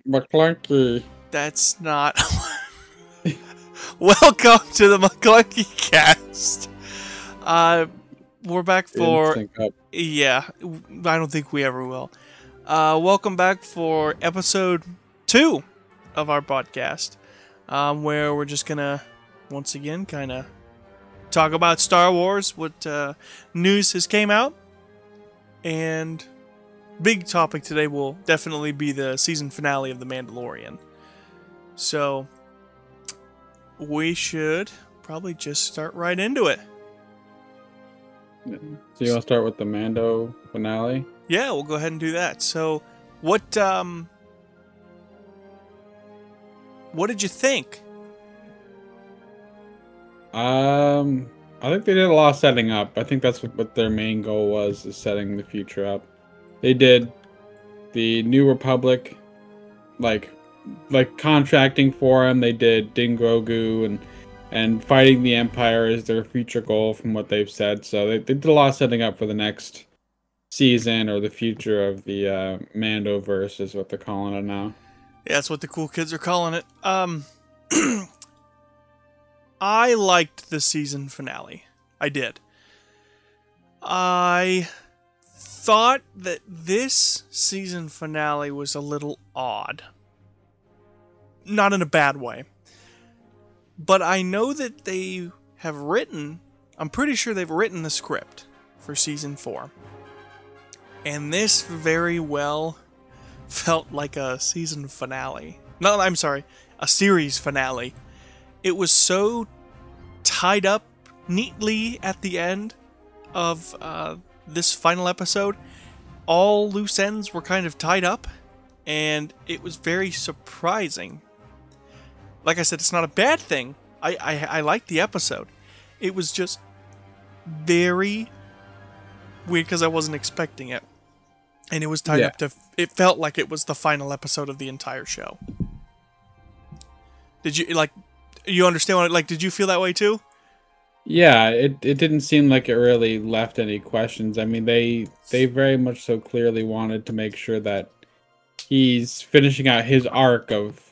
Maclunkey. That's not... Welcome to the Maclunkey-Cast. We're back for... Yeah, I don't think we ever will. Welcome back for episode 2 of our podcast, where we're just gonna, once again, kind of talk about Star Wars, what news has came out, and big topic today will definitely be the season finale of The Mandalorian. So, we should probably just start right into it. So you want to start with the Mando finale? Yeah, we'll go ahead and do that. So, what did you think? I think they did a lot of setting up. I think that's what their main goal was, is setting the future up. They did the New Republic, like contracting for him. They did Din Grogu and fighting the Empire is their future goal from what they've said. So they did a lot of setting up for the next season, or the future of the Mandoverse is what they're calling it now. Yeah, that's what the cool kids are calling it. I liked the season finale. I did. I thought that this season finale was a little odd. Not in a bad way. But I know that they have written... I'm pretty sure they've written the script for season 4. And this very well felt like a season finale. No, I'm sorry. A series finale. It was so tied up neatly at the end of this final episode. All loose ends were kind of tied up. And it was very surprising. Like I said, it's not a bad thing. I liked the episode. It was just very weird because I wasn't expecting it. And it was tied up to... It felt like it was the final episode of the entire show. Did you, like... You understand what... Like, did you feel that way too? Yeah, it didn't seem like it really left any questions. I mean, they very much so clearly wanted to make sure that he's finishing out his arc of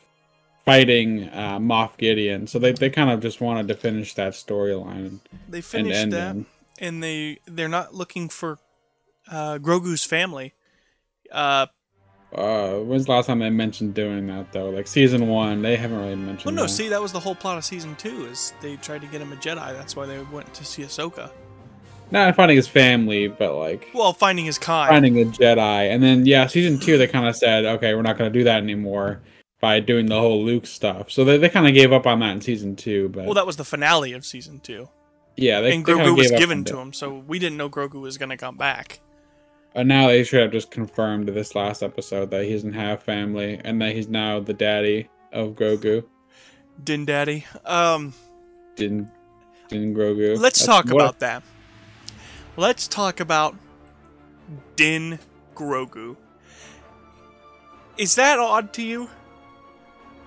fighting Moff Gideon. So they kind of just wanted to finish that storyline. They finished that, and they're not looking for Grogu's family. When's the last time they mentioned doing that, though? Like season 1, they haven't really mentioned Well, no, that. see, that was the whole plot of season 2, is they tried to get him a Jedi. That's why they went to see Ahsoka. Not finding his family, but like... Well, finding his kind. Finding a Jedi. And then, yeah, season 2, they kind of said, okay, we're not going to do that anymore by doing the whole Luke stuff. So they kind of gave up on that in season 2. But well, that was the finale of season 2. Yeah, and Grogu was given to him, so we didn't know Grogu was going to come back. And now they should have just confirmed this last episode that he doesn't have family, and that he's now the daddy of Grogu. Din Daddy. Din Grogu. Let's talk about that. Let's talk about Din Grogu. Is that odd to you?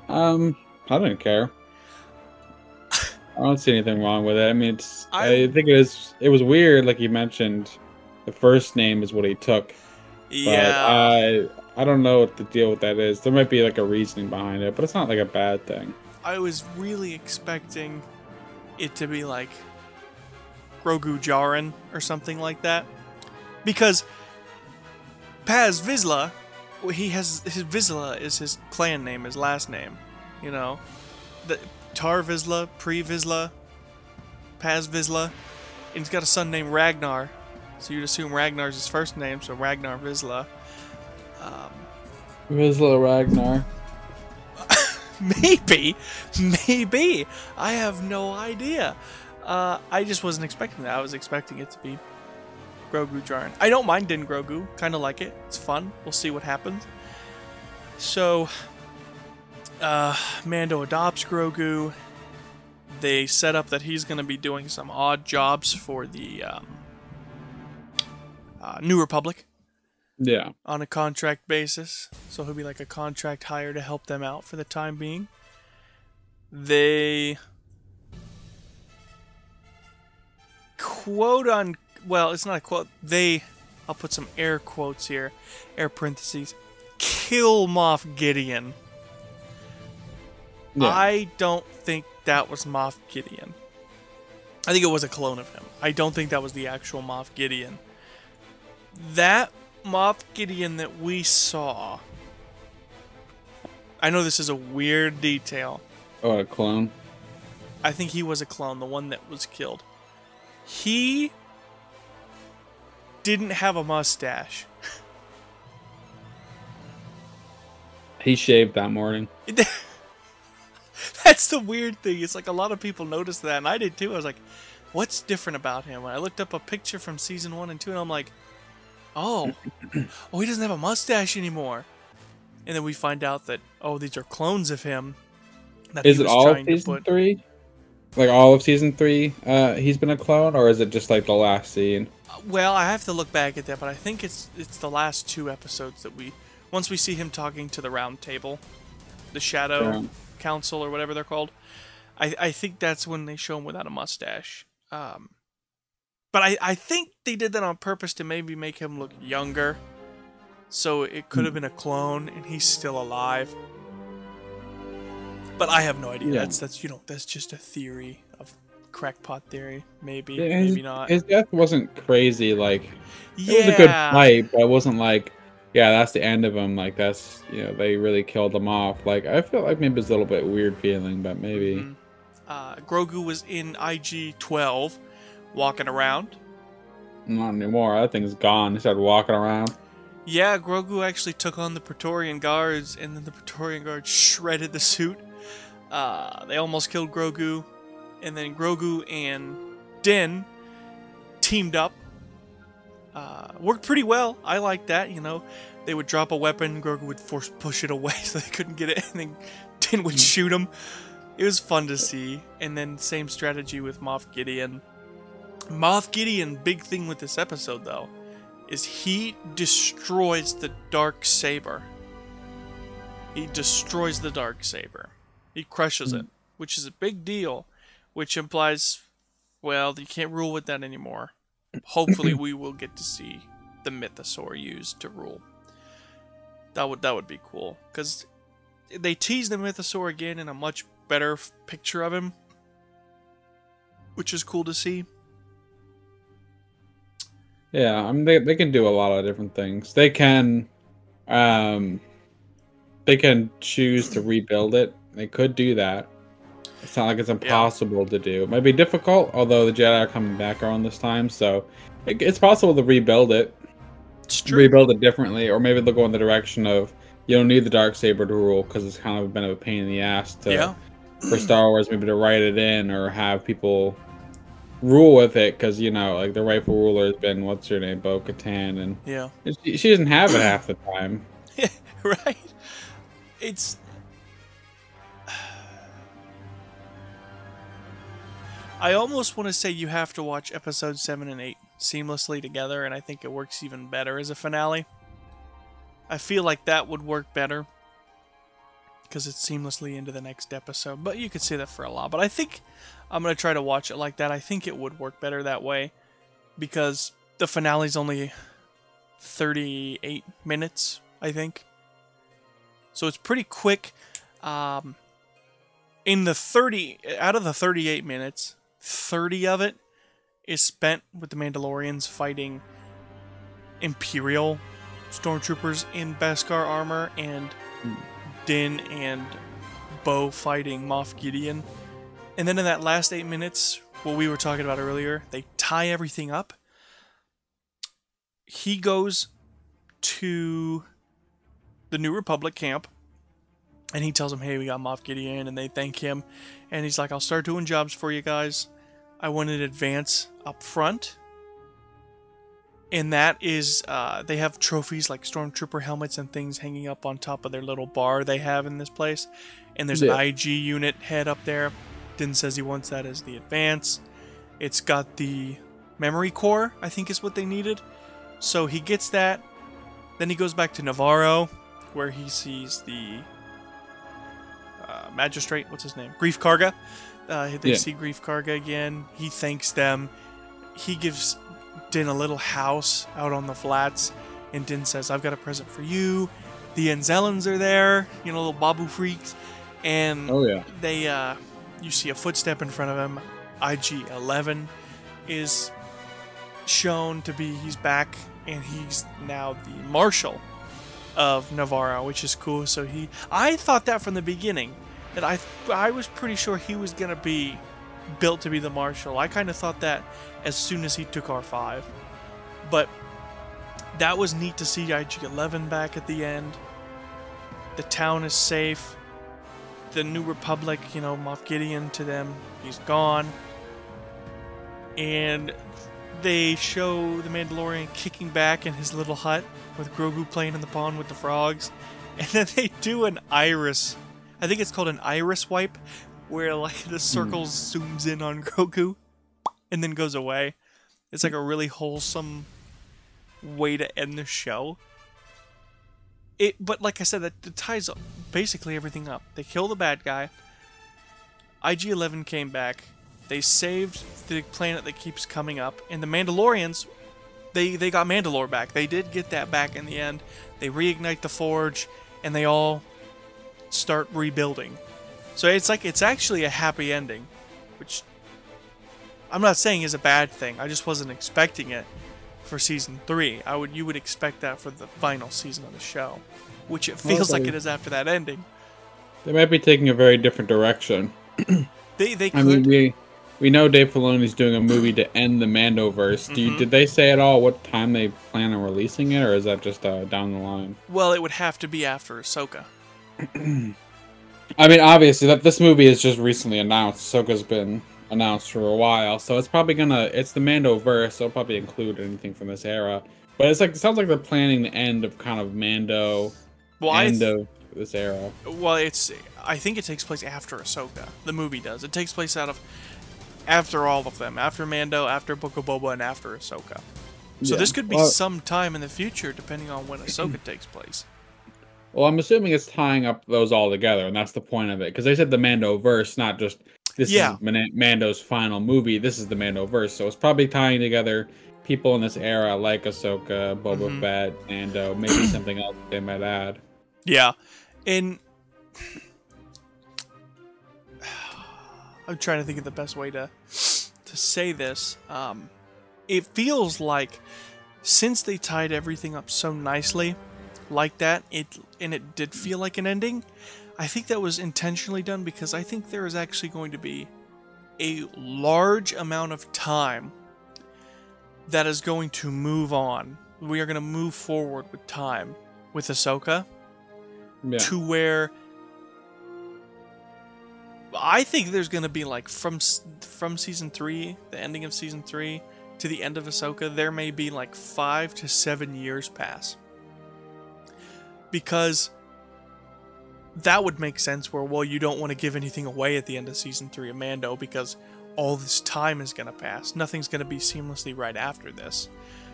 I don't care. I don't see anything wrong with it. I mean, I think it was weird, like you mentioned. The first name is what he took. Yeah. But I don't know what the deal with that is. There might be like a reasoning behind it, but it's not like a bad thing. I was really expecting it to be like Grogu Jaren or something like that. Because Paz Vizsla, he has his Vizsla is his clan name, his last name. You know, the Tar Vizsla, Pre Vizsla, Paz Vizsla, and he's got a son named Ragnar. So you'd assume Ragnar's his first name, so Ragnar Vizsla. Vizsla Ragnar. Maybe. I have no idea. I just wasn't expecting that. I was expecting it to be Grogu Jaren. I don't mind Din Grogu. Kind of like it. It's fun. We'll see what happens. So, Mando adopts Grogu. They set up that he's going to be doing some odd jobs for the New Republic. Yeah. On a contract basis. So he'll be like a contract hire to help them out for the time being. They well, it's not a quote. I'll put some air quotes here, air parentheses. kill Moff Gideon. Yeah. I don't think that was Moff Gideon. I think it was a clone of him. I don't think that was the actual Moff Gideon. That Moff Gideon that we saw... I know this is a weird detail. Oh, a clone? I think he was a clone, the one that was killed. He didn't have a mustache. He shaved that morning. That's the weird thing. It's like a lot of people noticed that, and I did too. I was like, what's different about him? And I looked up a picture from season 1 and 2, and I'm like, oh, he doesn't have a mustache anymore. And then we find out that, oh, these are clones of him. That Is it all of season 3? Like all of season 3, he's been a clone, or is it just like the last scene? Well, I have to look back at that, but I think it's the last 2 episodes that once we see him talking to the Round Table, the Shadow Council or whatever they're called. I think that's when they show him without a mustache. But I think they did that on purpose to maybe make him look younger. So it could have been a clone and he's still alive. But I have no idea. Yeah. That's just a theory of crackpot theory. Maybe, Yeah, maybe not. His death wasn't crazy. Like, Yeah. it was a good fight, but it wasn't like, yeah, that's the end of him. Like, that's, they really killed him off. Like, I feel like maybe it's a little bit weird feeling, but maybe. Grogu was in IG-12, walking around. Not anymore. That thing's gone. He started walking around. Yeah, Grogu actually took on the Praetorian Guards, and then the Praetorian Guards shredded the suit. They almost killed Grogu, and then Grogu and Din teamed up. Worked pretty well. I like that, They would drop a weapon, Grogu would push it away so they couldn't get it, and then Din would shoot him. It was fun to see. And then same strategy with Moff Gideon. Moff Gideon, big thing with this episode, though, is he destroys the Darksaber. He destroys the Darksaber. He crushes it, which is a big deal, which implies, well, you can't rule with that anymore. Hopefully we will get to see the Mythosaur used to rule. That would be cool, because they tease the Mythosaur again in a much better picture of him, which is cool to see. Yeah, I mean, they can do a lot of different things. They can choose to rebuild it. They could do that. It's not like it's impossible to do. It might be difficult, although the Jedi are coming back around this time, so it's possible to rebuild it. It's true. Rebuild it differently, or maybe they'll go in the direction of you don't need the Darksaber to rule because it's kind of a bit of a pain in the ass for Star Wars, maybe to write it in or have people rule with it, because like the rightful ruler has been what's her name, Bo-Katan, and she doesn't have it half the time. Yeah, right. It's I almost want to say you have to watch episodes 7 and 8 seamlessly together, and I think it works even better as a finale. I feel like that would work better because it's seamlessly into the next episode, but you could say that for a lot. But I think I'm going to try to watch it like that. I think it would work better that way because the finale's only 38 minutes, I think. So it's pretty quick. In the 30, out of the 38 minutes, 30 of it is spent with the Mandalorians fighting Imperial stormtroopers in Beskar armor, and Din and Bo fighting Moff Gideon. And then in that last 8 minutes, what we were talking about earlier, they tie everything up. He goes to the New Republic camp, and he tells them, hey, we got Moff Gideon, and they thank him. And he's like, I'll start doing jobs for you guys. I want an advance up front. And that is, they have trophies like stormtrooper helmets and things hanging up on top of their little bar they have in this place. And there's an IG unit head up there. Din says he wants that as the advance. It's got the memory core, I think is what they needed. So he gets that. Then he goes back to Navarro, where he sees the magistrate, what's his name? Grief Karga. They see Grief Karga again. He thanks them. He gives Din a little house out on the flats, and Din says, I've got a present for you. The Anzellans are there, you know, little Babu freaks, and Oh yeah. they you see a footstep in front of him. IG-11 is shown to be, he's back, and he's now the Marshal of Navarro, which is cool. So I thought that from the beginning, that I was pretty sure he was gonna be built to be the Marshal. I kind of thought that as soon as he took R5, but that was neat to see IG-11 back at the end. The town is safe. The New Republic, you know, Moff Gideon to them, he's gone. And they show the Mandalorian kicking back in his little hut with Grogu playing in the pond with the frogs. And then they do an iris, I think it's called an iris wipe, where like the circle zooms in on Grogu and then goes away. It's like a really wholesome way to end the show. But like I said, that ties basically everything up. They kill the bad guy. IG-11 came back. They saved the planet that keeps coming up. And the Mandalorians, they got Mandalore back. They did get that back in the end. They reignite the Forge, and they all start rebuilding. So it's actually a happy ending, which I'm not saying is a bad thing. I just wasn't expecting it for season 3. You would expect that for the final season of the show, which it feels like it is after that ending. They might be taking a very different direction. They could. I mean, we know Dave Filoni's doing a movie to end the Mandoverse. Did they say at all what time they plan on releasing it, or is that just down the line? Well, it would have to be after Ahsoka. I mean, obviously, that this movie is just recently announced. Ahsoka's been announced for a while, so it's probably it's the Mandoverse, so it'll probably include anything from this era. But it sounds like they're planning the end of kind of Mando, of this era. Well, I think it takes place after Ahsoka. The movie does. It takes place after all of them, after Mando, after Book of Boba, and after Ahsoka. So this could be some time in the future, depending on when Ahsoka takes place. Well, I'm assuming it's tying up those all together, and that's the point of it. Because they said the Mandoverse, not just this is Mando's final movie. This is the Mandoverse, so it's probably tying together people in this era like Ahsoka, Boba Fett, Mando, maybe something else they might add. Yeah, and I'm trying to think of the best way to say this. It feels like since they tied everything up so nicely like that, it did feel like an ending. I think that was intentionally done because I think there is actually going to be a large amount of time that is going to move on. We are going to move forward with time with Ahsoka to where I think there's going to be like from season 3, the ending of season 3 to the end of Ahsoka, there may be like 5 to 7 years pass. Because that would make sense where, well, you don't want to give anything away at the end of season 3 of Mando because all this time is going to pass. Nothing's going to be seamlessly right after this.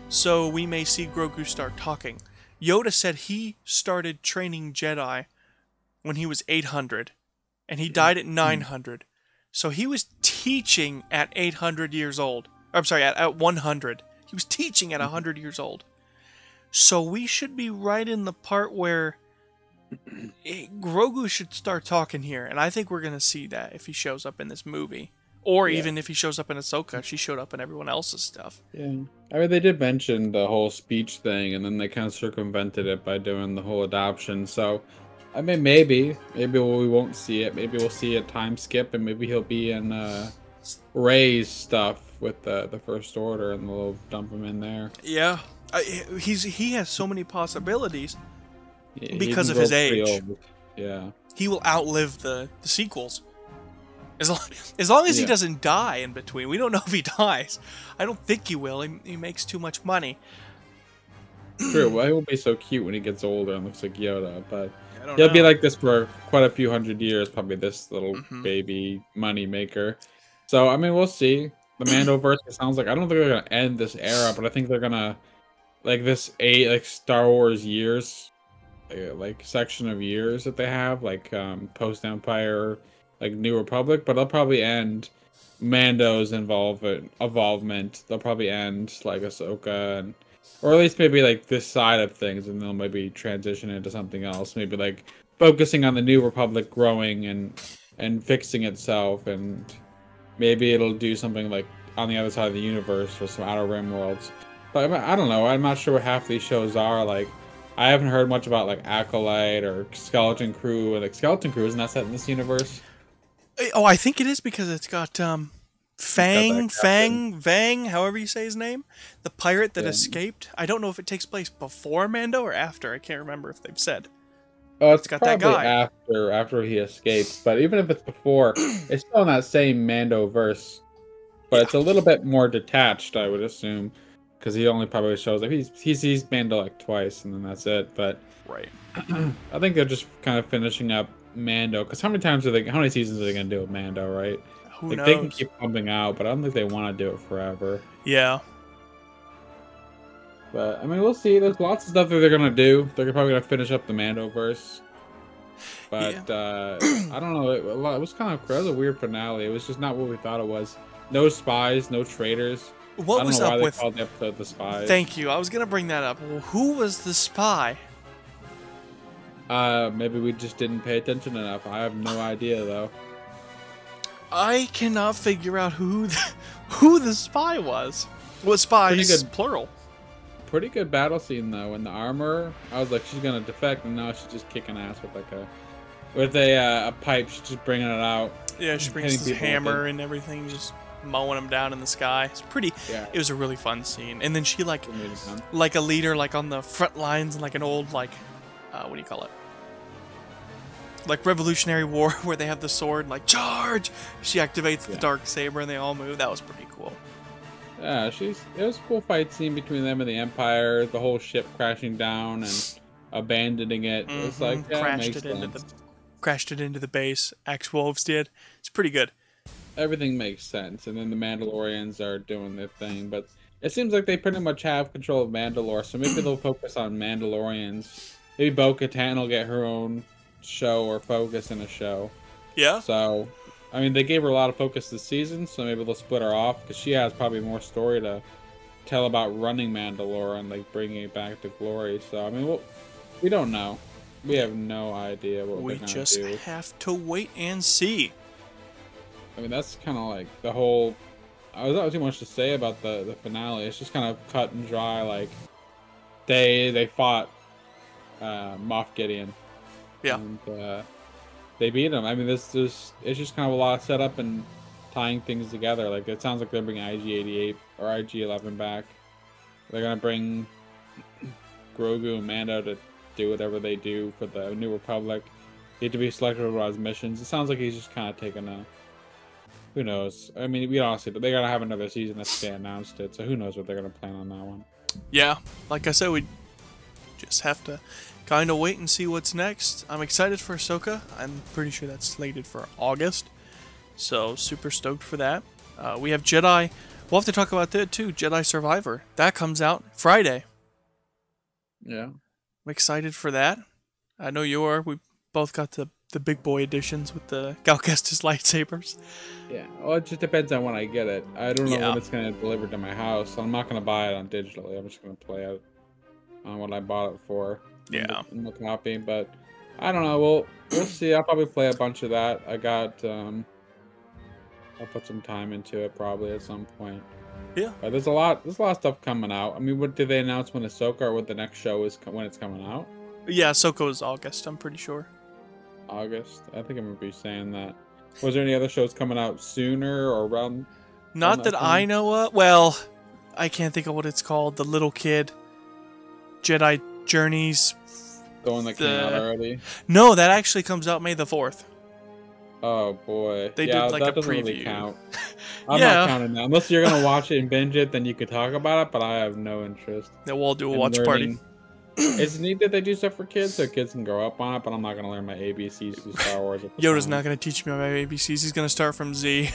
So we may see Grogu start talking. Yoda said he started training Jedi when he was 800, and he died at 900. So he was teaching at 800 years old. I'm sorry, at 100. He was teaching at 100 years old. So we should be right in the part where Grogu should start talking here, and I think we're going to see that if he shows up in this movie. Or even if he shows up in Ahsoka, she showed up in everyone else's stuff. Yeah. I mean, they did mention the whole speech thing, and then they kind of circumvented it by doing the whole adoption. So, I mean, maybe we won't see it. Maybe we'll see a time skip, and maybe he'll be in Rey's stuff with the First Order, and they'll dump him in there. Yeah. He has so many possibilities because of his age. Yeah. He will outlive the sequels. As long as he doesn't die in between. We don't know if he dies. I don't think he will. He makes too much money. True. Well, he will be so cute when he gets older and looks like Yoda. But he'll be like this for quite a few hundred years. Probably this little baby money maker. So, I mean, we'll see. The Mandoverse, it sounds like, I don't think they're going to end this era, but I think they're going to, like, this Star Wars years, like, section of years that they have, like, post-Empire, like New Republic, but they'll probably end Mando's involvement. They'll probably end like Ahsoka and or at least maybe like this side of things, and they'll maybe transition into something else. Maybe like focusing on the New Republic growing and fixing itself, and maybe it'll do something like on the other side of the universe or some Outer Rim worlds. But I don't know. I'm not sure what half these shows are. Like, I haven't heard much about like Acolyte or Skeleton Crew. And like Skeleton Crew isn't that set in this universe? Oh, I think it is because it's got It's got that captain. Vang, however you say his name, the pirate that Yeah. escaped. I don't know if it takes place before Mando or after. I can't remember if they've said. Oh, it's Got that probably guy. after he escapes. But even if it's before, it's still in that same Mando verse. But Yeah. it's a little bit more detached, I would assume, because he only probably shows like he sees Mando like twice, and then that's it. But Right. I think they're just kind of finishing up Mando. Because how many seasons are they gonna do with Mando, right? Who Like knows? they can keep pumping out, but I don't think they want to do it forever. Yeah. But I mean, we'll see. There's lots of stuff that they're gonna do. They're probably gonna finish up the Mando verse. But I don't know. It was kind of it was a weird finale. It was just not what we thought it was. No spies, no traitors. I What don't was know why up they with? called the episode "The Spies." Thank you. I was gonna bring that up. Well, who was the spy? Maybe we just didn't pay attention enough. I have no idea though. I cannot figure out who the spy was. What spies? Pretty good. Plural. Pretty good battle scene though. In the armor, I was like, she's gonna defect, and now she's just kicking ass with a pipe. She's just bringing it out. Yeah, she brings Hitting his people with hammer it. and everything, just mowing them down in the sky. It's pretty. Yeah. It was a really fun scene. And then she It made it fun. like a leader, like on the front lines, and like an old what do you call it? Like Revolutionary War, where they have the sword, like charge. She activates the Yeah. dark saber, and they all move. That was pretty cool. Yeah, it was a cool fight scene between them and the Empire. The whole ship crashing down and abandoning it. It's like, yeah, it makes sense. Crashed it into the base. Axe Wolves did. It's pretty good. Everything makes sense, and then the Mandalorians are doing their thing, but it seems like they pretty much have control of Mandalore, so maybe they'll focus on Mandalorians. Maybe Bo-Katan will get her own show or focus in a show. Yeah. So, I mean, they gave her a lot of focus this season, so maybe they'll split her off, because she has probably more story to tell about running Mandalore and, like, bringing it back to glory. So, I mean, we don't know. We have no idea what We they're going to just do. have to wait and see. I mean, that's kind of like the whole. I was not too much to say about the finale. It's just kind of cut and dry. Like they fought Moff Gideon. Yeah. And they beat him. I mean, it's just kind of a lot of setup and tying things together. Like it sounds like they're bringing IG-88 or IG-11 back. They're gonna bring Grogu and Mando to do whatever they do for the New Republic. He had to be selected for his missions. It sounds like he's just kind of taking a. Who knows? I mean, we honestly, but they're gonna have another season if they announced it. So who knows what they're gonna plan on that one? Yeah. Like I said, we just have to kind of wait and see what's next. I'm excited for Ahsoka. I'm pretty sure that's slated for August. So super stoked for that. We have Jedi. We'll have to talk about that too. Jedi Survivor. That comes out Friday. Yeah. I'm excited for that. I know you are. We both got the big boy editions with the Gal Kestis lightsabers. Yeah. Well, it just depends on when I get it. I don't know Yeah. when it's gonna deliver to my house. So I'm not gonna buy it on digitally. I'm just gonna play it on what I bought it for. Yeah. In the copy, but I don't know. We'll see. I'll probably play a bunch of that. I got. I'll put some time into it probably at some point. Yeah. But there's a lot of stuff coming out. I mean, what did they announce when Ahsoka or what the next show is when it's coming out? Yeah, Ahsoka is August, I'm pretty sure. August. I think I'm gonna be saying that. Was there any other shows coming out sooner or around? Not that I know of. Well, I can't think of what it's called. The little kid. Jedi Journeys. The one that came out already. No, that actually comes out May the 4th. Oh boy. They yeah, did like that a doesn't really preview. count. I'm Yeah. not counting that. Unless you're gonna watch it and binge it, then you could talk about it. But I have no interest. Yeah, we'll do a in watch party. learning. It's neat that they do stuff for kids so kids can grow up on it, but I'm not gonna learn my ABCs through Star Wars. At the Yoda's time. not going to teach me my ABCs. He's going to start from Z.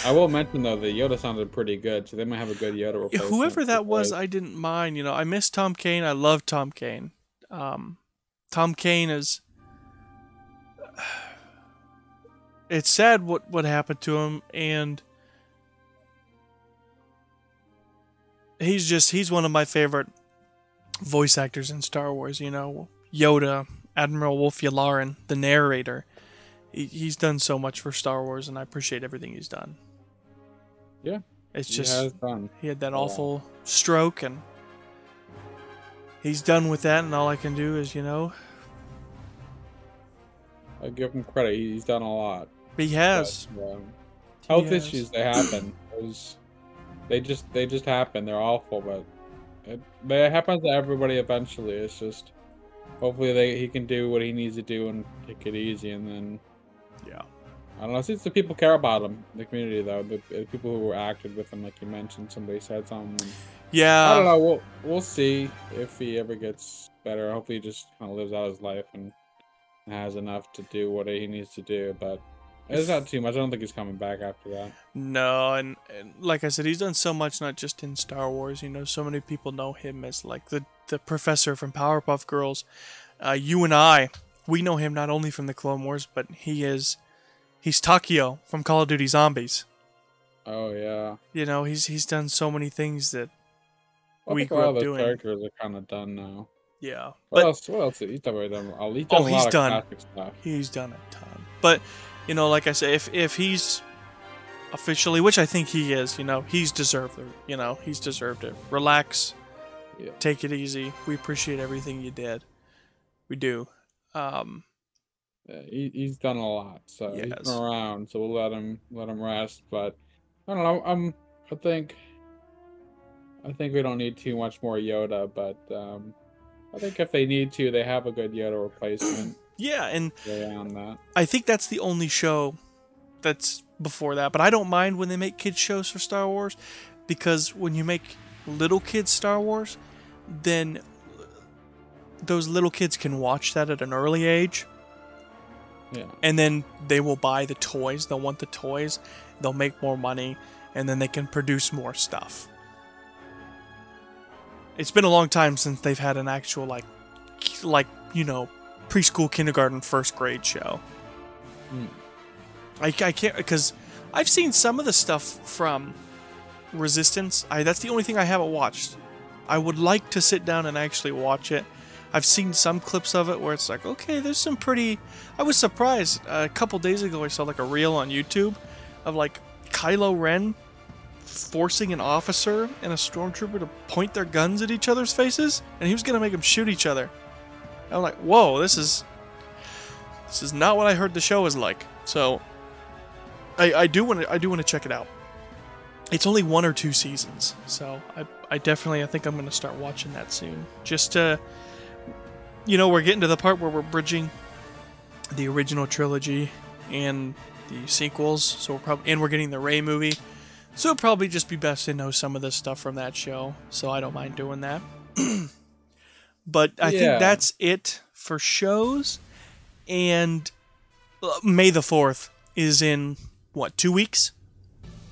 I will mention though, the Yoda sounded pretty good, so they might have a good Yoda replacement. Whoever that was, because- I didn't mind. You know, I miss Tom Kane. I love Tom Kane. Tom Kane is. It's sad what happened to him, and he's one of my favorite voice actors in Star Wars. You know, Yoda, Admiral Wolf Yularen, the narrator. He's done so much for Star Wars, and I appreciate everything he's done. Yeah, it's he just has done he had that a lot. awful stroke, and he's done with that. And all I can do is, I give him credit. He's done a lot. he has. But, health issues, they happen. They just happen. They're awful, but it happens to everybody eventually. It's just hopefully he can do what he needs to do and take it easy, and then I don't know. Since the people care about him, the community though, the people who acted with him, like you mentioned, somebody said something. Yeah. I don't know. We'll see if he ever gets better. Hopefully, he just kind of lives out his life and has enough to do what he needs to do. But it's not too much. I don't think he's coming back after that. No, and like I said, he's done so much, not just in Star Wars. So many people know him as like the professor from Powerpuff Girls. You and we know him not only from the Clone Wars, but he's Takio from Call of Duty Zombies. Oh yeah. He's done so many things that we grew up up doing. Characters are kind of done now. Yeah. What else? He's done a lot of classic stuff. He's done a ton. But like I said, if he's officially, which I think he is, he's deserved it. He's deserved it. Relax. Yeah. Take it easy. We appreciate everything you did. We do. Yeah, he's done a lot, so he's been around. So we'll let him rest. But I don't know. I think we don't need too much more Yoda. But I think if they need to, they have a good Yoda replacement. Yeah, and on that. I think that's the only show that's before that. But I don't mind when they make kids shows for Star Wars, because when you make little kids Star Wars, then those little kids can watch that at an early age. Yeah. And then they will buy the toys. They'll want the toys. They'll make more money, and then they can produce more stuff. It's been a long time since they've had an actual preschool, kindergarten, first grade show. I can't, because I've seen some of the stuff from Resistance. That's the only thing I haven't watched. I would like to sit down and actually watch it. I've seen some clips of it where it's like, okay, there's some pretty... I was surprised. A couple days ago, I saw like a reel on YouTube of like Kylo Ren forcing an officer and a stormtrooper to point their guns at each other's faces, and he was going to make them shoot each other. I'm like, whoa, this is not what I heard the show was like. So I do want to check it out. It's only 1 or 2 seasons, so I think I'm going to start watching that soon. Just to... we're getting to the part where we're bridging the original trilogy and the sequels, so we're getting the Rey movie, so it'll probably just be best to know some of the stuff from that show, so I don't mind doing that. But I think that's it for shows, and May the 4th is in, 2 weeks?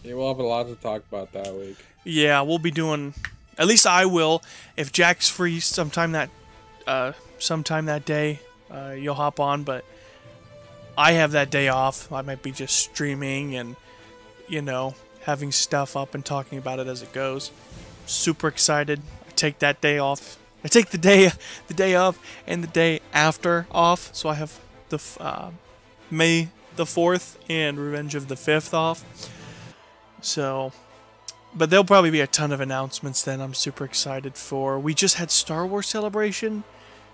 Yeah, we'll have a lot to talk about that week. Yeah, we'll be doing, at least I will, if Jack's free sometime that day, you'll hop on, but I have that day off. I might be just streaming and, having stuff up and talking about it as it goes. Super excited. I take that day off. I take the day off and the day after off, so I have the May the 4th and Revenge of the 5th off. So, but there'll probably be a ton of announcements then I'm super excited for. We just had Star Wars Celebration.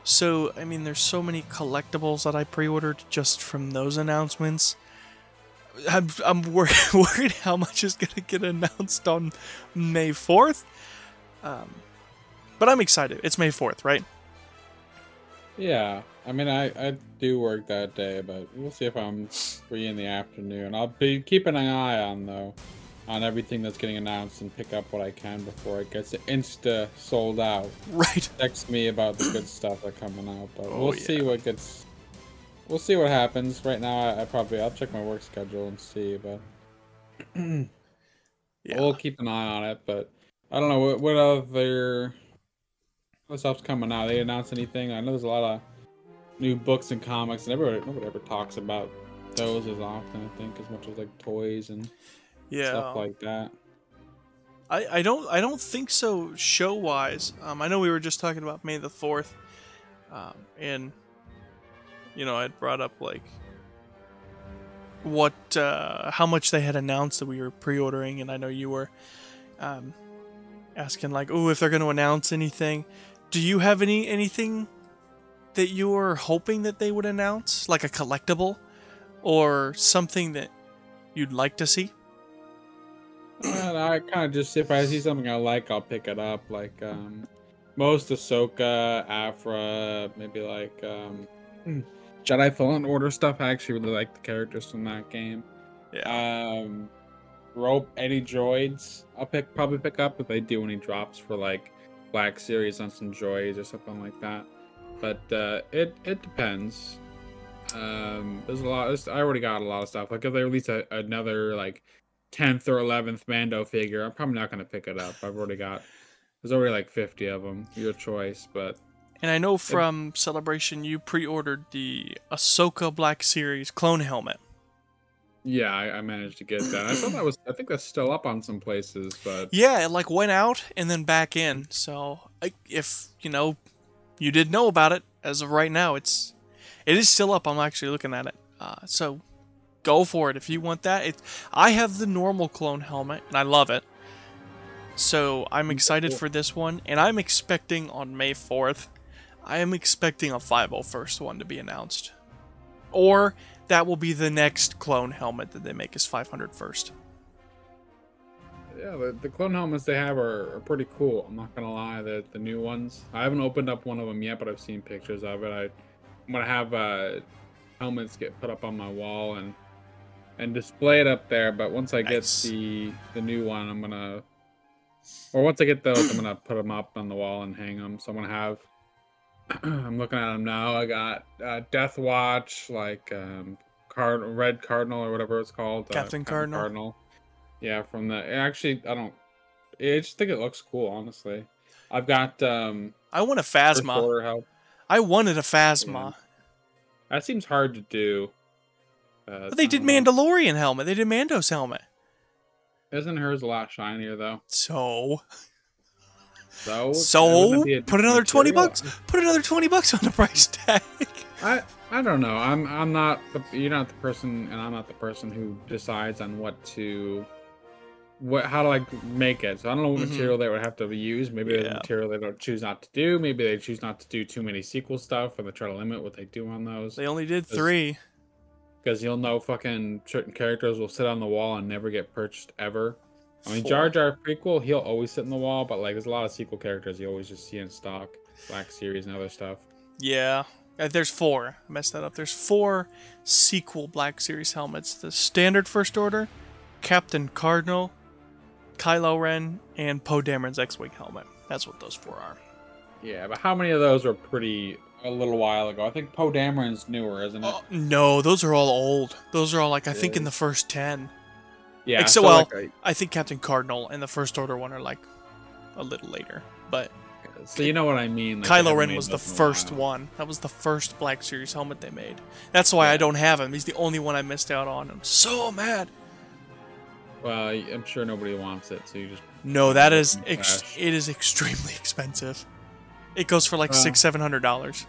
So, I mean, there's so many collectibles that I pre-ordered just from those announcements. I'm worried how much is going to get announced on May 4th. But I'm excited. It's May 4th, right? Yeah. I mean, I do work that day, but we'll see if I'm free in the afternoon. I'll be keeping an eye on everything that's getting announced and pick up what I can before it gets insta sold out. Right. Text me about the good stuff that's coming out, but we'll see what happens. Right now, I'll check my work schedule and see, but we'll keep an eye on it. But I don't know what stuff's coming out. They announced anything? I know there's a lot of new books and comics, and nobody ever talks about those as often. I think as much as like toys and stuff like that. I don't think so show wise. I know we were just talking about May the 4th, and I'd brought up like what how much they had announced that we were pre-ordering, and I know you were asking like, oh, if they're going to announce anything. Do you have anything that you were hoping that they would announce, like a collectible or something that you'd like to see? I kind of just, if I see something I like, I'll pick it up. Like most Ahsoka, Afra, maybe like Jedi Fallen Order stuff. I actually really like the characters from that game. Yeah. Rope any droids, I'll probably pick up if they do any drops for like Black Series on some droids or something like that. But it depends. There's a lot. I already got a lot of stuff. Like if they release another like 10th or 11th Mando figure, I'm probably not gonna pick it up. There's already like 50 of them. Your choice, but. And I know from Celebration you pre-ordered the Ahsoka Black Series clone helmet. Yeah, I managed to get that. I think that's still up on some places, but yeah, it like went out and then back in. So if you did know about it, as of right now, it is still up. I'm actually looking at it. So go for it if you want that. I have the normal clone helmet and I love it. So I'm excited for this one, and I'm expecting on May 4th. I am expecting a 501st one to be announced, or that will be the next clone helmet that they make is 501st. Yeah, the clone helmets they have are pretty cool. I'm not gonna lie, the new ones. I haven't opened up one of them yet, but I've seen pictures of it. I'm gonna have helmets get put up on my wall and display it up there. But once I get the new one, once I get those, I'm gonna put them up on the wall and hang them. So I'm gonna have. I'm looking at them now. I got Death Watch, like Red Cardinal or whatever it's called. Captain Cardinal. Yeah, from I just think it looks cool, honestly. I've got I want a Phasma. I wanted a Phasma. Yeah. That seems hard to do. But they did Mandalorian helmet. They did Mando's helmet. Isn't hers a lot shinier though? So put another material. $20. Put another $20 on the price tag. I don't know. I'm not. You're not the person, and I'm not the person who decides on how to like make it. So I don't know what material they would have to use. Maybe there's material they don't choose not to do. Maybe they choose not to do too many sequel stuff, and they try to limit what they do on those. They only did 3. Because fucking certain characters will sit on the wall and never get purchased ever. I mean, Jar Jar prequel, he'll always sit in the wall, but like there's a lot of sequel characters you always just see in stock, Black Series and other stuff. Yeah, there's 4. I messed that up. There's 4 sequel Black Series helmets: the standard First Order, Captain Cardinal, Kylo Ren, and Poe Dameron's X-Wing helmet. That's what those 4 are. Yeah, but how many of those were a little while ago? I think Poe Dameron's newer, isn't it? No, those are all old. Those are all like I think in the first 10. Yeah. I think Captain Cardinal and the First Order one are like a little later, but. So you know what I mean. Like Kylo Ren was the first one. That was the first Black Series helmet they made. That's why I don't have him. He's the only one I missed out on. I'm so mad. Well, I'm sure nobody wants it, so you just. No, it is extremely expensive. It goes for like $600-700.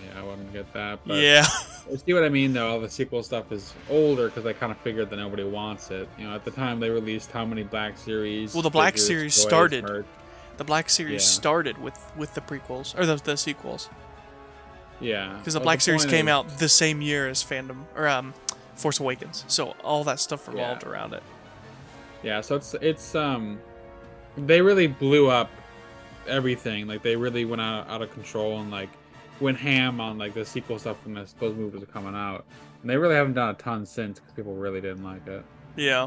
Yeah, I wouldn't get that. But yeah. You see what I mean, though? All the sequel stuff is older because they kind of figured that nobody wants it. At the time they released how many Black Series? Well, the Black Series started. The Black Series started with the prequels or the sequels. Yeah. Because the Black Series came out the same year as Force Awakens, so all that stuff revolved around it. Yeah, so it's they really blew up everything. Like they really went out of control and like went ham on like the sequel stuff when those movies are coming out, and they really haven't done a ton since because people really didn't like it. Yeah.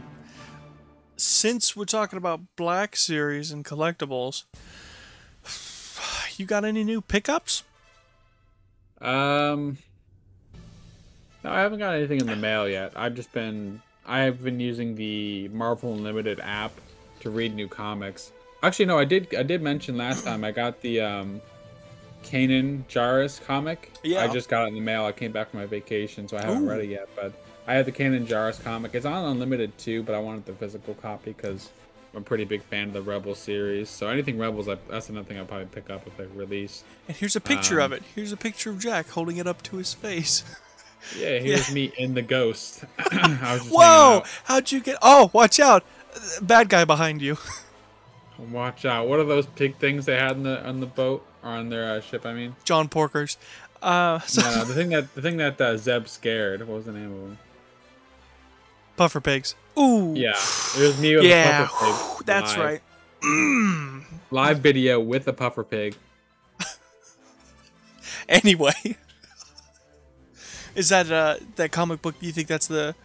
Since we're talking about Black Series and collectibles, you got any new pickups? No, I haven't got anything in the mail yet. I've been using the Marvel Unlimited app to read new comics. Actually, no, I did mention last time I got the Kanan Jarrus comic. Yeah. I just got it in the mail. I came back from my vacation, so I haven't read it yet. But I have the Kanan Jarrus comic. It's on Unlimited too, but I wanted the physical copy because a pretty big fan of the Rebel series. So anything Rebels, that's another thing I'll probably pick up if they release. And here's a picture of it. Here's a picture of Jack holding it up to his face. Yeah, here's me in the Ghost. I was just Whoa! How'd you get... Oh, watch out! Bad guy behind you. Watch out. What are those pig things they had on the boat? Or on their ship, I mean? John Porkers. No, the thing that Zeb scared. What was the name of them? Puffer pigs. Ooh. Yeah. It was me with a puffer pig. That's live. right. Live video with a puffer pig. Anyway. Is that that comic book, do you think that's the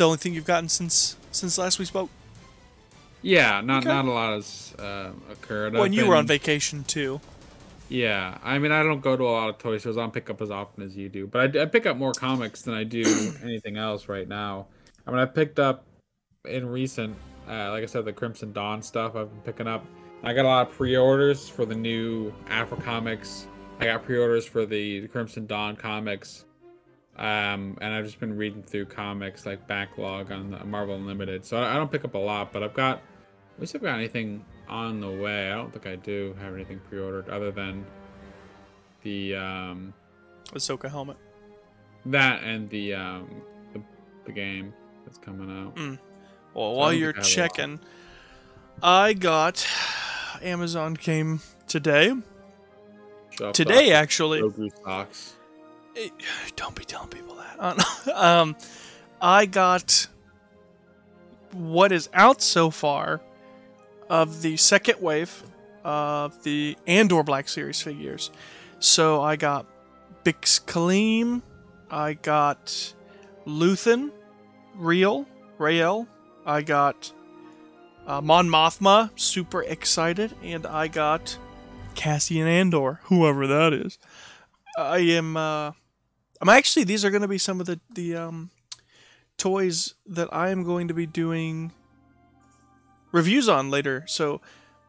only thing you've gotten since last we spoke? Yeah, not a lot has occurred. When you were on vacation too. Yeah, I mean, I don't go to a lot of toy stores. I don't pick up as often as you do, but I pick up more comics than I do anything else right now. I mean, I picked up in recent, like I said, the Crimson Dawn stuff I've been picking up. I got a lot of pre-orders for the new Afro comics. I got pre-orders for the Crimson Dawn comics. And I've just been reading through comics like backlog on the Marvel Unlimited. So I don't pick up a lot, but at least I've got anything on the way. I don't think I do have anything pre-ordered other than the Ahsoka helmet. That and the game that's coming out. Well, so while you're checking, I got Amazon came today. Today, actually. Socks. Don't be telling people that. I got what is out so far of the second wave of the Andor Black Series figures. So I got Bix Kaleem, I got Luthen, Rael, I got Mon Mothma, super excited, and I got Cassian Andor, whoever that is. I'm actually, these are going to be some of the toys that I am going to be doing reviews on later. So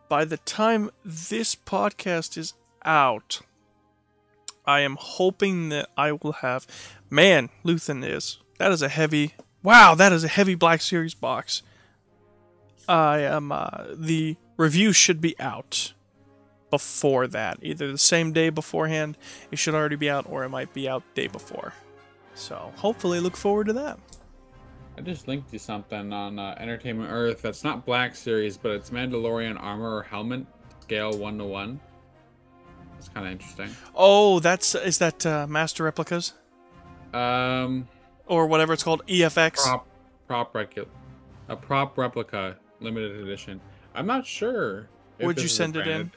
by the time this podcast is out, I am hoping that I will have... Man, Luthen is... That is a heavy... Wow, that is a heavy Black Series box. The review should be out before that. Either the same day beforehand, it should already be out, or it might be out the day before. So, hopefully look forward to that. I just linked you something on Entertainment Earth that's not Black Series, but it's Mandalorian armor or helmet, scale 1:1. It's kind of interesting. Oh, is that Master Replicas? Or whatever it's called, EFX? A prop replica, limited edition. I'm not sure. Would you send it in?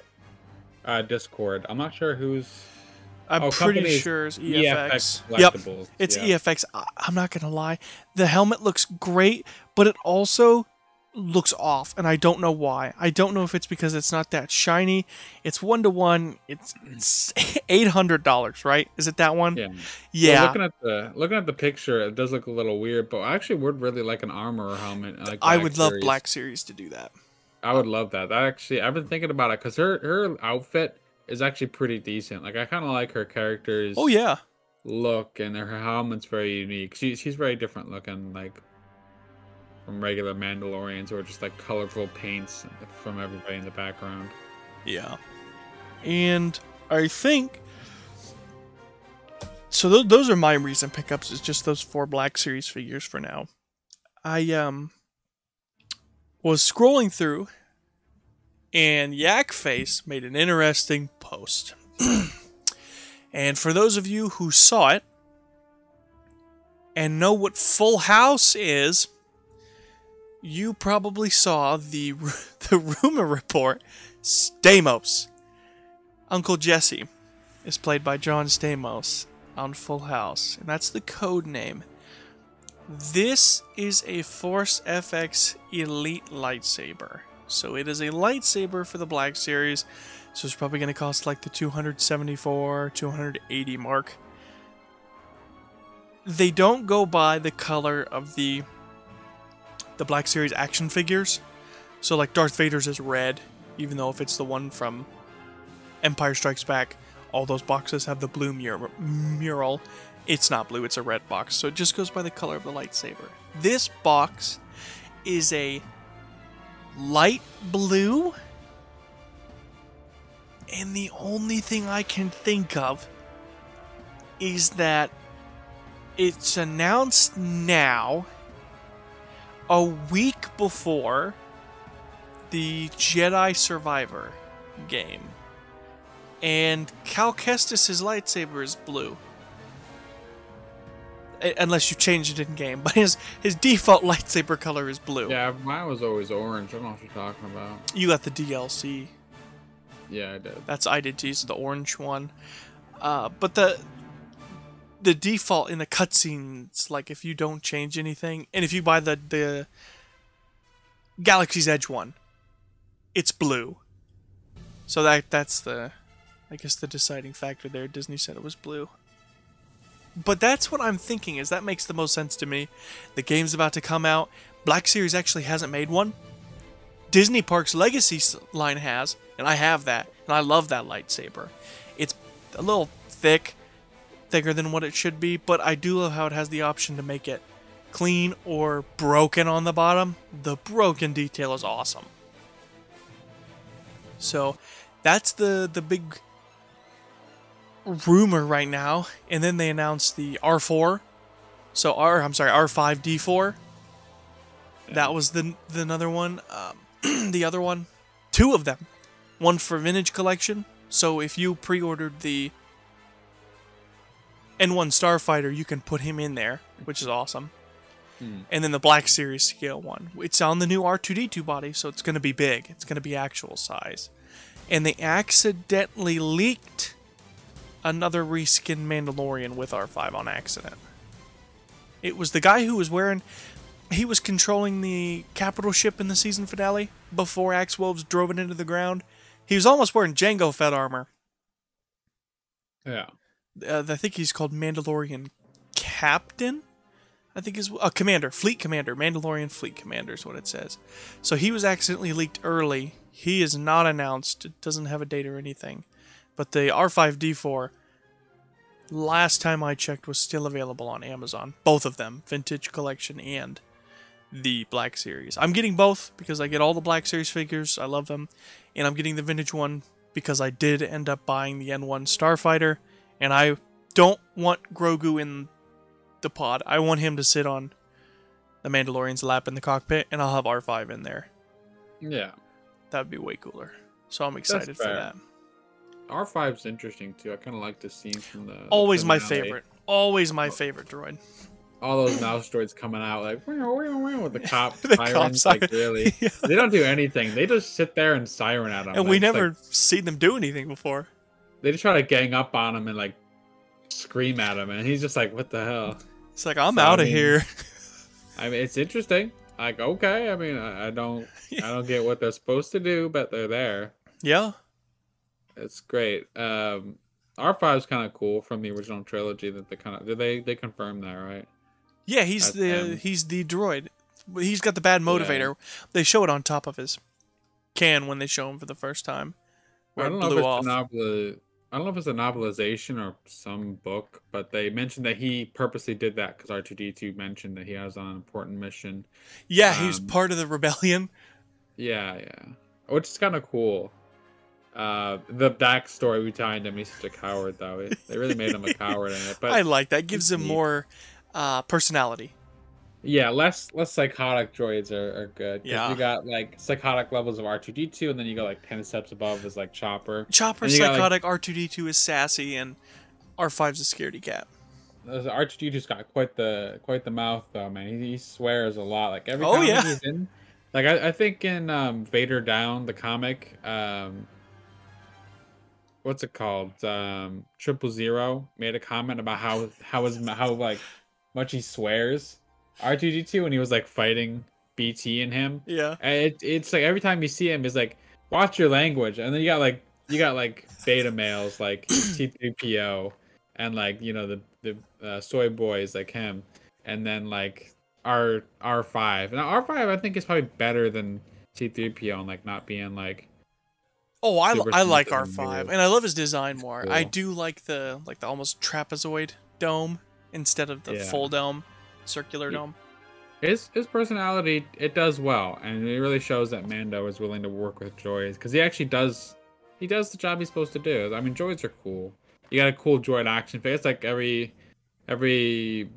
Discord. I'm not sure who's... I'm pretty sure it's EFX. Yep, it's EFX. I'm not going to lie. The helmet looks great, but it also looks off, and I don't know why. I don't know if it's because it's not that shiny. It's 1:1. It's $800, right? Is it that one? Yeah. Yeah. Well, looking at the picture, it does look a little weird, but I actually would really like an armor or helmet. Like I would love Black Series to do that. I would love that. I've been thinking about it because her outfit is actually pretty decent. Like, I kind of like her character's look, and her helmet's very unique. She's very different looking, like, from regular Mandalorians, or just like colorful paints from everybody in the background. Yeah. And I think... So those are my recent pickups, is just those 4 Black Series figures for now. I was scrolling through, and Yak Face made an interesting post. And for those of you who saw it and know what Full House is, you probably saw the rumor report. Stamos, Uncle Jesse, is played by John Stamos on Full House, and that's the code name. This is a Force FX Elite lightsaber. So it is a lightsaber for the Black Series. So it's probably going to cost like the $274, $280 mark. They don't go by the color of the Black Series action figures. So like Darth Vader's is red, even though if it's the one from Empire Strikes Back, all those boxes have the blue mural. It's not blue, it's a red box, so it just goes by the color of the lightsaber. This box is a light blue. And the only thing I can think of is that it's announced now, a week before the Jedi Survivor game. And Cal Kestis' lightsaber is blue. Unless you change it in game, but his default lightsaber color is blue. Yeah, mine was always orange. I don't know what you're talking about. You got the DLC. Yeah, I did. I did use the orange one. But the default in the cutscenes, like if you don't change anything, and if you buy the Galaxy's Edge one, it's blue. So that's the, I guess, the deciding factor there. Disney said it was blue. But that's what I'm thinking, is that makes the most sense to me. The game's about to come out. Black Series actually hasn't made one. Disney Parks Legacy line has, and I have that, and I love that lightsaber. It's a little thicker than what it should be, but I do love how it has the option to make it clean or broken on the bottom. The broken detail is awesome. So that's the big rumor right now. And then they announced the R4. So R5D4. That was the another one. The other one, 2 of them. One for Vintage Collection. So if you pre-ordered the N1 Starfighter, you can put him in there, which is awesome. And then the Black Series scale one. It's on the new R2-D2 body, so it's going to be big. It's going to be actual size. And they accidentally leaked another reskinned Mandalorian with R5 on accident. It was the guy who was wearing... He was controlling the capital ship in the season finale before Axe Wolves drove it into the ground. He was almost wearing Jango Fett armor. Yeah. I think he's called Mandalorian Captain. I think is a commander, fleet commander, Mandalorian fleet commander is what it says. So he was accidentally leaked early. He is not announced. It doesn't have a date or anything. But the R5D4, last time I checked, was still available on Amazon. Both of them, Vintage Collection and the Black Series. I'm getting both because I get all the Black Series figures. I love them. And I'm getting the Vintage one because I did end up buying the N1 Starfighter. And I don't want Grogu in the pod. I want him to sit on the Mandalorian's lap in the cockpit, and I'll have R5 in there. Yeah. That would be way cooler. So I'm excited for that. R5's interesting too. I kind of like the scene from the... Always my favorite. Always my favorite droid. All those mouse droids coming out like with the cop The sirens, cop like really. Yeah. They don't do anything. They just sit there and siren at them. And we never seen them do anything before. They just try to gang up on him and like scream at him, and he's just like, "What the hell?" It's like, I'm out of here. I mean, it's interesting. Like, okay, I mean, I don't get what they're supposed to do, but they're there. Yeah. It's great. R5 is kind of cool from the original trilogy. That they confirmed that, right? Yeah, he's the droid. He's got the bad motivator. Yeah. They show it on top of his can when they show him for the first time. I don't know if it's a novelization or some book, but they mentioned that he purposely did that because R2-D2 mentioned that he was on an important mission. Yeah, he's part of the rebellion. Yeah, which is kind of cool. The backstory behind him, he's such a coward, though. They really made him a coward in it. But I like that. Gives him more personality. Yeah, less psychotic droids are good. Yeah. You got like psychotic levels of R2-D2, and then you got like 10 steps above is like Chopper. Chopper's psychotic, R2-D2 is sassy, and R5's a scaredy cat. R2-D2's got quite the mouth though, man. He swears a lot. Like every comic he's in. Like I think in Vader Down, the comic, what's it called? 000 made a comment about how like much he swears. R2-D2 when he was like fighting BT and him. Yeah. And it's like every time you see him, it's like, watch your language. And then you got like beta males like C3PO and like, you know, the soy boys like him. And then like R5. Now R5 I think is probably better than C3PO and like not being like. Oh, I like R5 and I love his design more. Cool. I do like the almost trapezoid dome instead of the full dome. Circular dome. His personality, it does well, and it really shows that Mando is willing to work with droids because he does the job he's supposed to do. I mean, droids are cool. You got a cool droid action figure. It's like every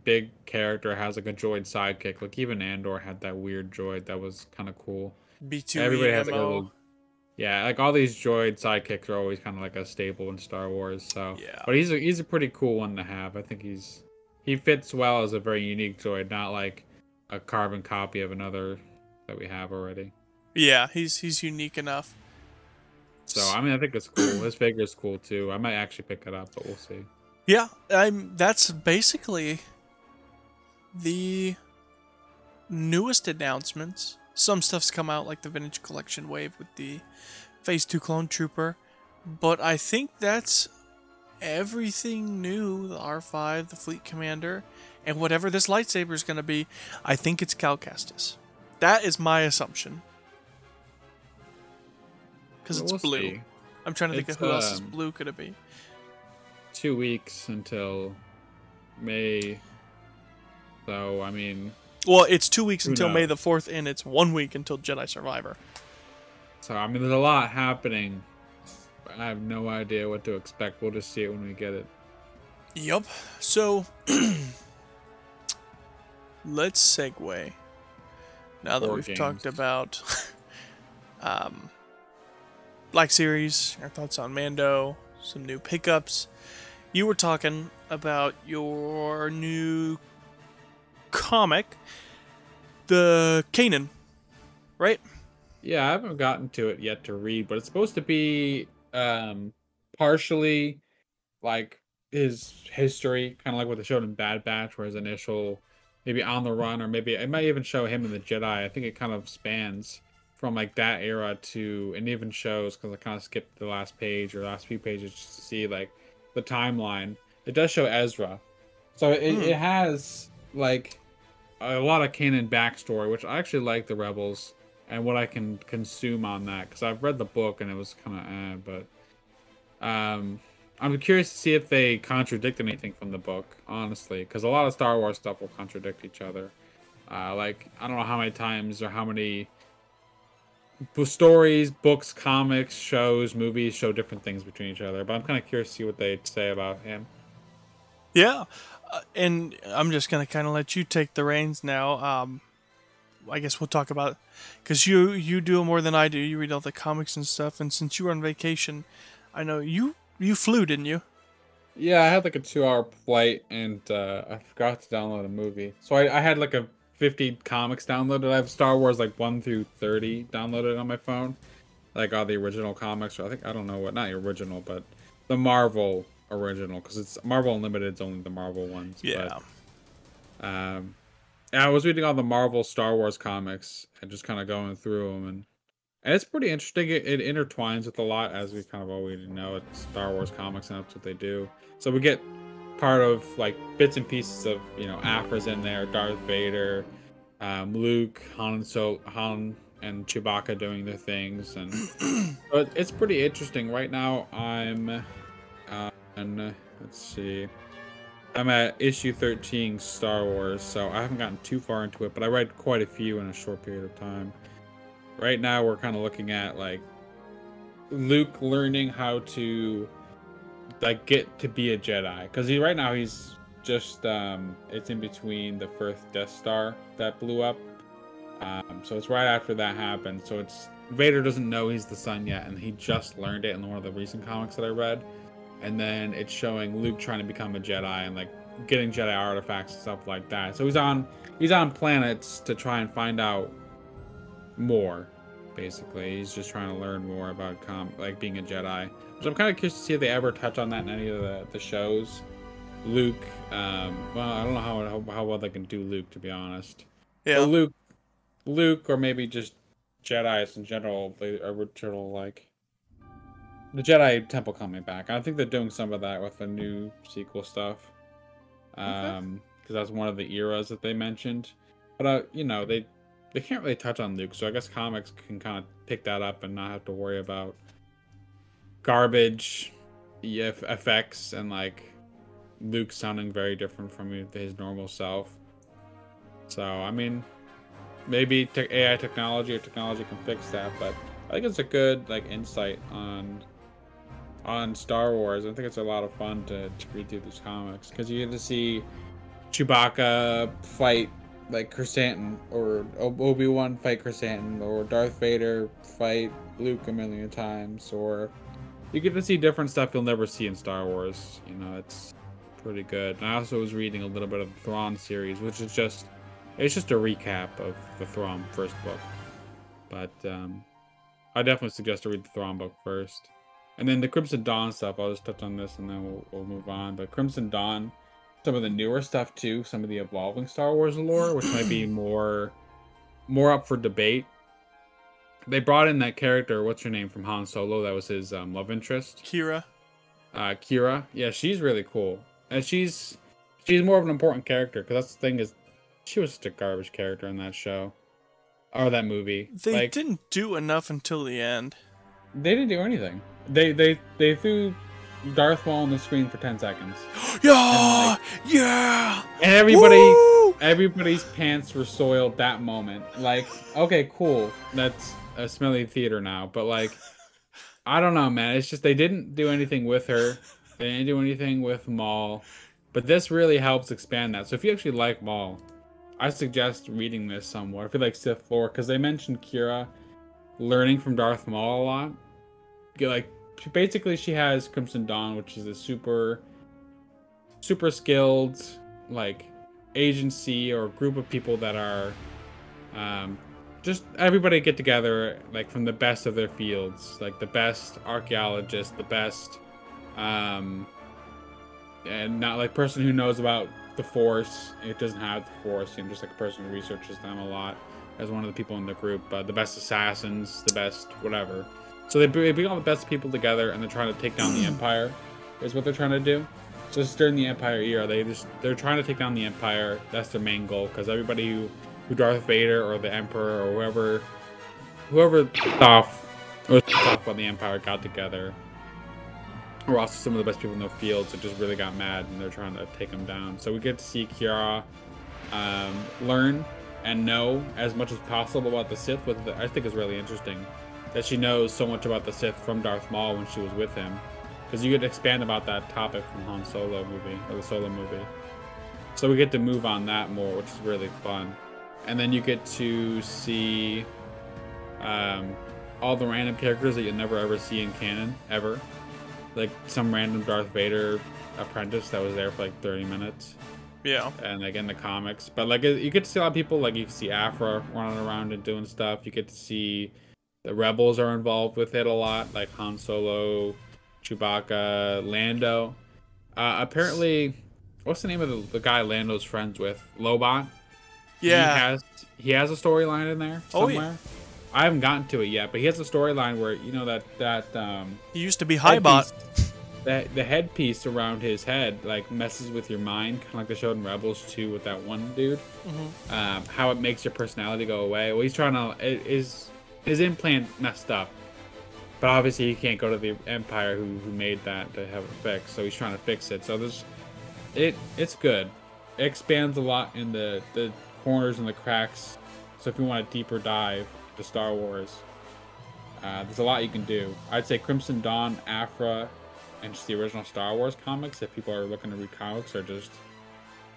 big character has like a droid sidekick. Like even Andor had that weird droid that was kind of cool. B2E Everybody and has like a MO. little, yeah, like all these droid sidekicks are always kind of like a staple in Star Wars. So, Yeah. but he's a pretty cool one to have. I think he fits well as a very unique droid, not like a carbon copy of another that we have already. Yeah, he's unique enough. So I mean, I think it's cool. His figure's cool too. I might actually pick it up, but we'll see. Yeah, that's basically the newest announcements. Some stuff's come out like the Vintage Collection wave with the Phase 2 Clone Trooper, but I think that's everything new. The R5, the Fleet Commander, and whatever this lightsaber is going to be, I think it's Cal Kestis. That is my assumption. Because it's We'll blue. see. I'm trying to think of It's, who else's blue could it be. 2 weeks until May. So I mean, Well, it's 2 weeks who until May knows? the 4th, and it's 1 week until Jedi Survivor. so I mean, there's a lot happening. I have no idea what to expect. We'll just see it when we get it. Yup. So, let's segue. Now that War we've games. talked about Black Series, our thoughts on Mando, some new pickups, you were talking about your new comic, the Kanan, right? Yeah, I haven't gotten to it yet to read, but it's supposed to be partially like his history, kind of like what they showed in Bad Batch, where his initial maybe on the run, or maybe it might even show him in the Jedi. I think it kind of spans from like that era to, and even shows because I kind of skipped the last page or last few pages just to see like the timeline. It does show Ezra, so it has like a lot of canon backstory, which I actually like the Rebels and what I can consume on that because I've read the book and it was kind of but I'm curious to see if they contradict anything from the book, honestly, because a lot of Star Wars stuff will contradict each other. Like I don't know how many times or how many stories, books, comics, shows, movies show different things between each other, but I'm kind of curious to see what they say about him. Yeah. And I'm just going to kind of let you take the reins now. I guess we'll talk about, because you do more than I do. You read all the comics and stuff, and since you were on vacation, I know you flew, didn't you? Yeah, I had like a 2 hour flight and I forgot to download a movie. So I had like a 50 comics downloaded. I have Star Wars like 1 through 30 downloaded on my phone. Like all the original comics, or I think, I don't know what, not the original, but the Marvel original, because it's Marvel Unlimited, it's only the Marvel ones. Yeah. But, I was reading all the Marvel Star Wars comics and just kind of going through them, and it's pretty interesting. It intertwines with a lot, as we kind of already know. It's Star Wars comics, and that's what they do. So we get part of like bits and pieces of, you know, Afra's in there, Darth Vader, Luke, Han and Chewbacca doing their things, and so it's pretty interesting. Right now, I'm on, let's see, I'm at issue 13 Star Wars, so I haven't gotten too far into it, but I read quite a few in a short period of time. Right now, we're kind of looking at like Luke learning how to like get to be a Jedi, because right now he's just it's in between the first Death Star that blew up, so it's right after that happened. So it's Vader doesn't know he's the son yet, and he just learned it in one of the recent comics that I read. And then it's showing Luke trying to become a Jedi and like getting Jedi artifacts and stuff like that. So he's on planets to try and find out more. Basically, he's just trying to learn more about like being a Jedi. So I'm kind of curious to see if they ever touch on that in any of the shows. Luke, well, I don't know how well they can do Luke, to be honest. Yeah. But Luke, or maybe just Jedi's in general, the original like the Jedi Temple coming back. I think they're doing some of that with the new sequel stuff. Because that's one of the eras that they mentioned. But you know, they can't really touch on Luke, so I guess comics can kind of pick that up and not have to worry about garbage effects and like Luke sounding very different from his normal self. So I mean, maybe AI technology or technology can fix that, but I think it's a good like insight on Star Wars. I think it's a lot of fun to read through these comics because you get to see Chewbacca fight like Chrysanthemum, or Obi-Wan fight Chrysanthemum, or Darth Vader fight Luke a million times, or you get to see different stuff you'll never see in Star Wars. You know, it's pretty good. And I also was reading a little bit of the Thrawn series, which is just a recap of the Thrawn first book. But I definitely suggest to read the Thrawn book first. And then the Crimson Dawn stuff, I'll just touch on this and then we'll move on. But Crimson Dawn, some of the newer stuff too, some of the evolving Star Wars lore, which might be more up for debate. They brought in that character, what's her name, from Han Solo, that was his love interest. Kira. Kira. Yeah, she's really cool. And she's more of an important character, because that's the thing is, she was just a garbage character in that show. Or that movie. They didn't do enough until the end. They didn't do anything. They threw Darth Maul on the screen for 10 seconds. Yeah! Yeah! And everybody's pants were soiled that moment. Like, okay, cool. That's a smelly theater now. But like, I don't know, man. It's just they didn't do anything with her. They didn't do anything with Maul. But this really helps expand that. So if you actually like Maul, I suggest reading this somewhat. If you like Sith lore, because they mentioned Kira learning from Darth Maul a lot. Like, basically she has Crimson Dawn, which is a super skilled like agency or group of people that are just everybody get together like from the best of their fields, like the best archaeologists, the best and not like person who knows about the Force. It doesn't have the Force, you know, just like a person who researches them a lot as one of the people in the group. The best assassins, the best whatever. So they bring all the best people together, and they're trying to take down the Empire, is what they're trying to do. So this is during the Empire era. They're trying to take down the Empire. That's their main goal, because everybody who Darth Vader or the Emperor or whoever thought about the Empire got together. Or also some of the best people in their fields that just really got mad, and they're trying to take them down. So we get to see Kiara learn and know as much as possible about the Sith, which I think is really interesting. That she knows so much about the Sith from Darth Maul when she was with him. Because you get to expand about that topic from Han Solo movie, or the Solo movie. So we get to move on that more, which is really fun. And then you get to see all the random characters that you'll never ever see in canon, ever. Like some random Darth Vader apprentice that was there for like 30 minutes. Yeah. And like in the comics. But like you get to see a lot of people, like you can see Afra running around and doing stuff. You get to see the Rebels are involved with it a lot, like Han Solo, Chewbacca, Lando. Apparently, what's the name of the guy Lando's friends with? Lobot. Yeah. He has a storyline in there somewhere. Oh, yeah. I haven't gotten to it yet, but he has a storyline where you know that he used to be Highbot. The headpiece around his head like messes with your mind, kind of like they showed in Rebels 2 with that one dude. Mm-hmm. How it makes your personality go away. Well, he's trying to his implant messed up, but obviously he can't go to the Empire who made that to have it fixed, so he's trying to fix it. So it's good. It expands a lot in the corners and the cracks. So if you want a deeper dive to Star Wars, there's a lot you can do. I'd say Crimson Dawn, Afra, and just the original Star Wars comics, if people are looking to read comics, are just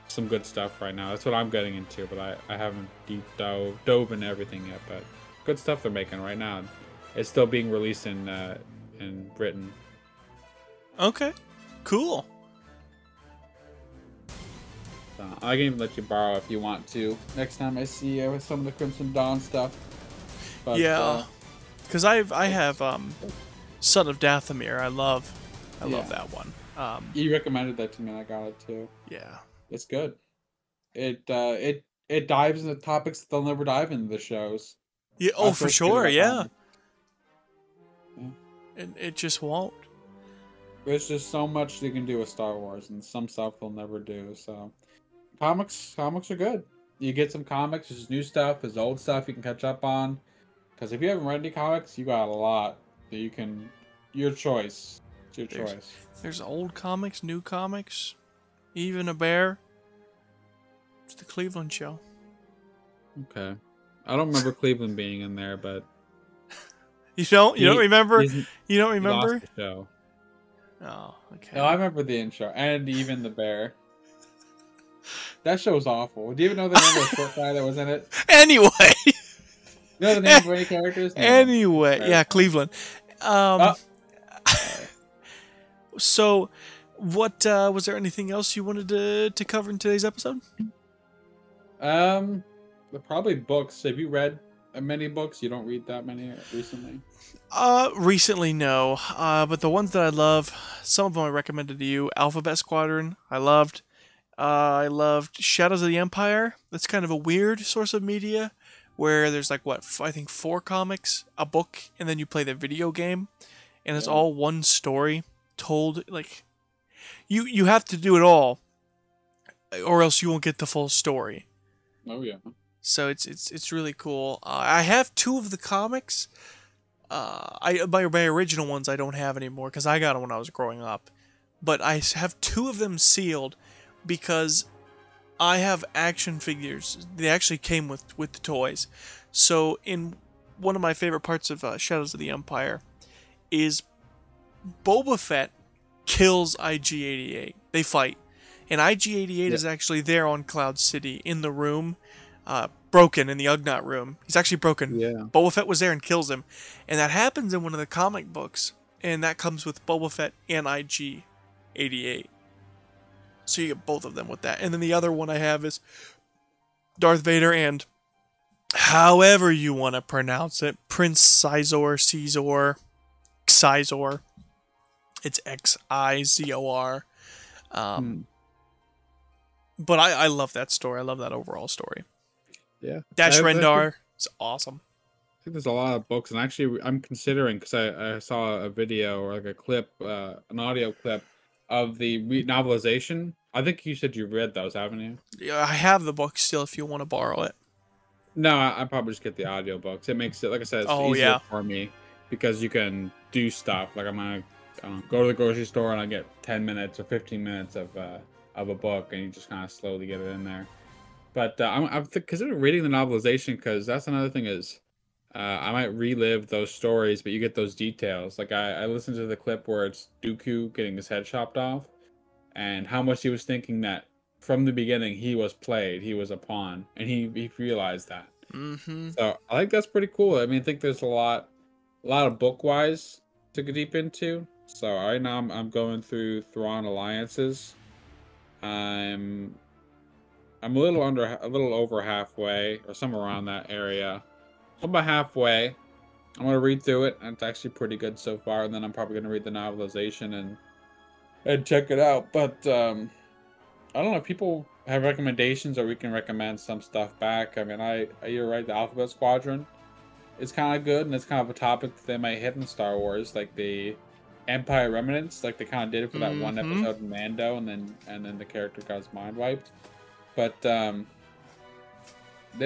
some good stuff right now. That's what I'm getting into, but I haven't deep dove into everything yet, but good stuff they're making right now. It's still being released in Britain. Okay, cool. I can even let you borrow if you want to next time I see you with some of the Crimson Dawn stuff. But, yeah, because I have Son of Dathomir. I love that one. You recommended that to me, and I got it too. Yeah, it's good. It dives into topics that they'll never dive into the shows. Yeah, oh, for sure, yeah. It just won't. There's just so much you can do with Star Wars, and some stuff they'll never do. So, comics are good. You get some comics. There's new stuff. There's old stuff you can catch up on. Because if you haven't read any comics, you got a lot that you can. Your choice. It's your choice. There's old comics, new comics, even a bear. It's the Cleveland Show. Okay. I don't remember Cleveland being in there, but You don't? You don't remember? he's, You don't he lost remember? the show. Oh, okay. No, I remember the intro and even the bear. That show was awful. Do you even know the name of the short guy that was in it? Anyway. You know the name of any characters? No. Anyway, yeah, Cleveland. Oh, sorry. So, what was there anything else you wanted to cover in today's episode? Probably books. Have you read many books? You don't read that many recently? Recently, no. But the ones that I love, some of them I recommended to you. Alphabet Squadron, I loved. I loved Shadows of the Empire. That's kind of a weird source of media, where there's like I think 4 comics, a book, and then you play the video game, and it's all one story told like you have to do it all, or else you won't get the full story. Oh yeah. So it's really cool. I have 2 of the comics. My original ones I don't have anymore because I got them when I was growing up, but I have 2 of them sealed because I have action figures. They actually came with the toys. So in one of my favorite parts of Shadows of the Empire is Boba Fett kills IG-88. They fight. And IG-88 is actually there on Cloud City in the room, broken in the Ugnaught room. He's actually broken. Yeah. Boba Fett was there and kills him. And that happens in one of the comic books. And that comes with Boba Fett and IG-88. So you get both of them with that. And then the other one I have is Darth Vader and however you want to pronounce it, Prince Xizor. It's Xizor. But I love that story. I love that overall story. Yeah. Dash Rendar is awesome. I think there's a lot of books, and actually I'm considering, because I saw a video or like a clip, an audio clip of the novelization. I think you said you read those, haven't you? Yeah, I have the book still if you want to borrow it. No, I probably just get the audio books. It makes it, like I said, it's easier for me because you can do stuff. Like I'm gonna go to the grocery store and I get 10 minutes or 15 minutes of a book, and you just kind of slowly get it in there. But I'm considering reading the novelization, because that's another thing is I might relive those stories, but you get those details. Like I listened to the clip where it's Dooku getting his head chopped off, and how much he was thinking that from the beginning he was played, he was a pawn, and he realized that. So I think that's pretty cool. I mean, I think there's a lot of book wise to go deep into. So right now I'm going through Thrawn Alliances. I'm a little over halfway, or somewhere around that area. I'm about halfway. I'm gonna read through it, and it's actually pretty good so far. And then I'm probably gonna read the novelization and check it out. But I don't know if people have recommendations, or we can recommend some stuff back. I mean, you're right. The Alphabet Squadron is kind of good, and it's kind of a topic that they might hit in Star Wars, like the Empire Remnants, like they kind of did it for that one episode in Mando, and then the character got his mind wiped. But they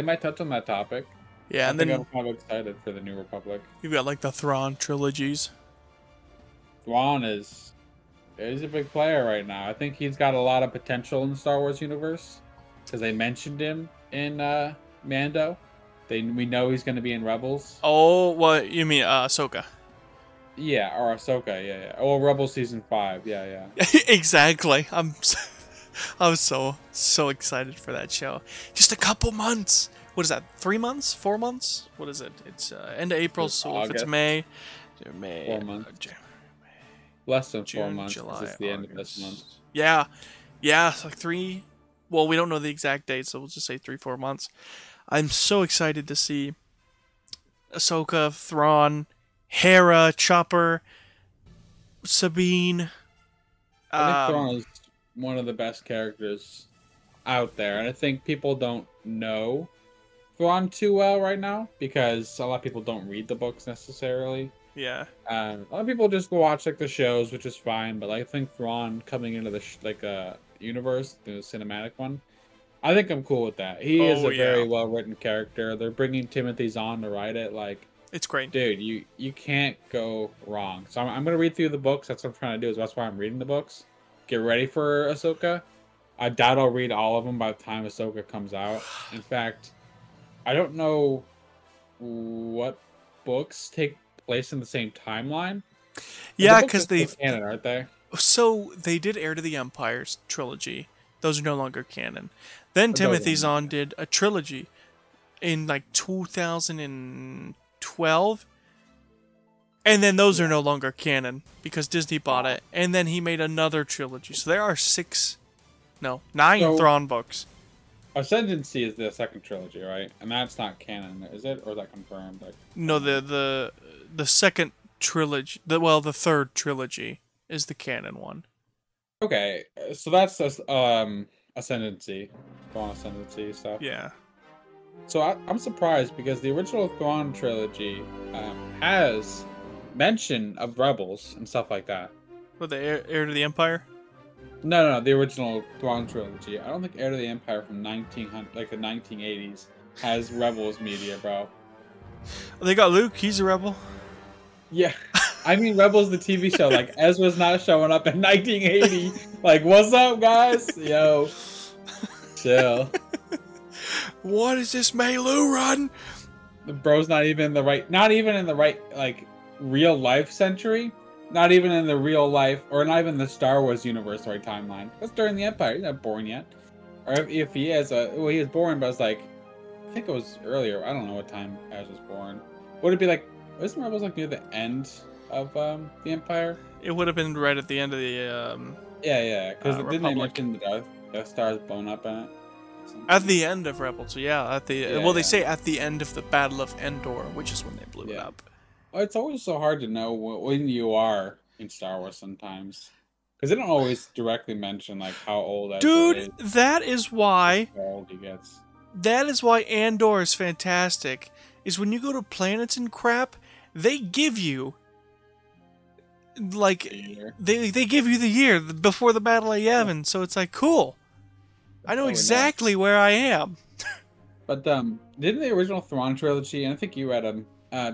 might touch on that topic. Yeah, and then I'm kind of excited for the New Republic. You've got like the Thrawn trilogies. Thrawn is a big player right now. I think he's got a lot of potential in the Star Wars universe, because they mentioned him in Mando. We know he's going to be in Rebels. Oh, what you mean, Ahsoka? Yeah, or Ahsoka. Yeah. Oh, Rebels season 5. Yeah. Exactly. I was so excited for that show. Just a couple months. What is that? 3 months? 4 months? What is it? It's end of April. So August. If it's May. 4 months. Less than June, 4 months. July, it's the end of this month. Yeah. It's like 3. Well, we don't know the exact date, so we'll just say 3-4 months. I'm so excited to see Ahsoka, Thrawn, Hera, Chopper, Sabine. I think Thrawn is one of the best characters out there, and I think people don't know Thrawn too well right now, because a lot of people don't read the books necessarily. Yeah. A lot of people just watch like the shows, which is fine, but I think Thrawn coming into the universe, the cinematic one, I think I'm cool with that. He is a very well written character. They're bringing Timothy Zahn to write it. Like, it's great, dude. You can't go wrong. So I'm gonna read through the books. That's what I'm trying to do. That's why I'm reading the books. Get ready for Ahsoka. I doubt I'll read all of them by the time Ahsoka comes out. In fact, I don't know what books take place in the same timeline. But the Yeah, books are because still they've canon, aren't they? so they did Heir to the Empire's trilogy. Those are no longer canon. Then Or those Timothy are Zahn did a trilogy in like 2012, and then those are no longer canon because Disney bought it. And then he made another trilogy. So there are nine So Thrawn books. Ascendancy is the second trilogy, right? And that's not canon, is it? Or is that confirmed? Like, No, the second trilogy, the third trilogy is the canon one. okay, so that's Ascendancy, Thrawn Ascendancy stuff. Yeah. So I'm surprised because the original Thrawn trilogy has mention of rebels and stuff like that. What, the Heir to the Empire? No, the original Thrawn trilogy. I don't think Heir to the Empire from 1900, like the 1980s, has rebels media, bro. They got Luke. He's a rebel. Yeah, I mean Rebels the TV show. Like Ezra's not showing up in 1980. Like, what's up, guys? Yo, chill. What is this Malu run? The bro's not even in the right, like real life century. Not even in the real life, or not even the Star Wars universe right timeline. That's during the Empire. He's not born yet. Or if he is, well, he was born, but it's like, I think it was earlier. I don't know what time Ez was born. Would it be like, wasn't Rebels like near the end of the Empire? It would have been right at the end of the Yeah, because didn't they Republic. mention the Death Star's blown up in it? At the end of Rebels, yeah. At the Yeah, they yeah. say at the end of the Battle of Endor, which is when they blew it Yeah. up. It's always so hard to know when you are in Star Wars sometimes, because they don't always directly mention like how old Ezra Dude, is, that is why how old he gets. Andor is fantastic. Is when you go to planets and crap, they give you like Year. they give you the year before the Battle of Yavin, so it's like cool. I know Oh, exactly where I am. But didn't the original Thrawn trilogy, and I think you read them,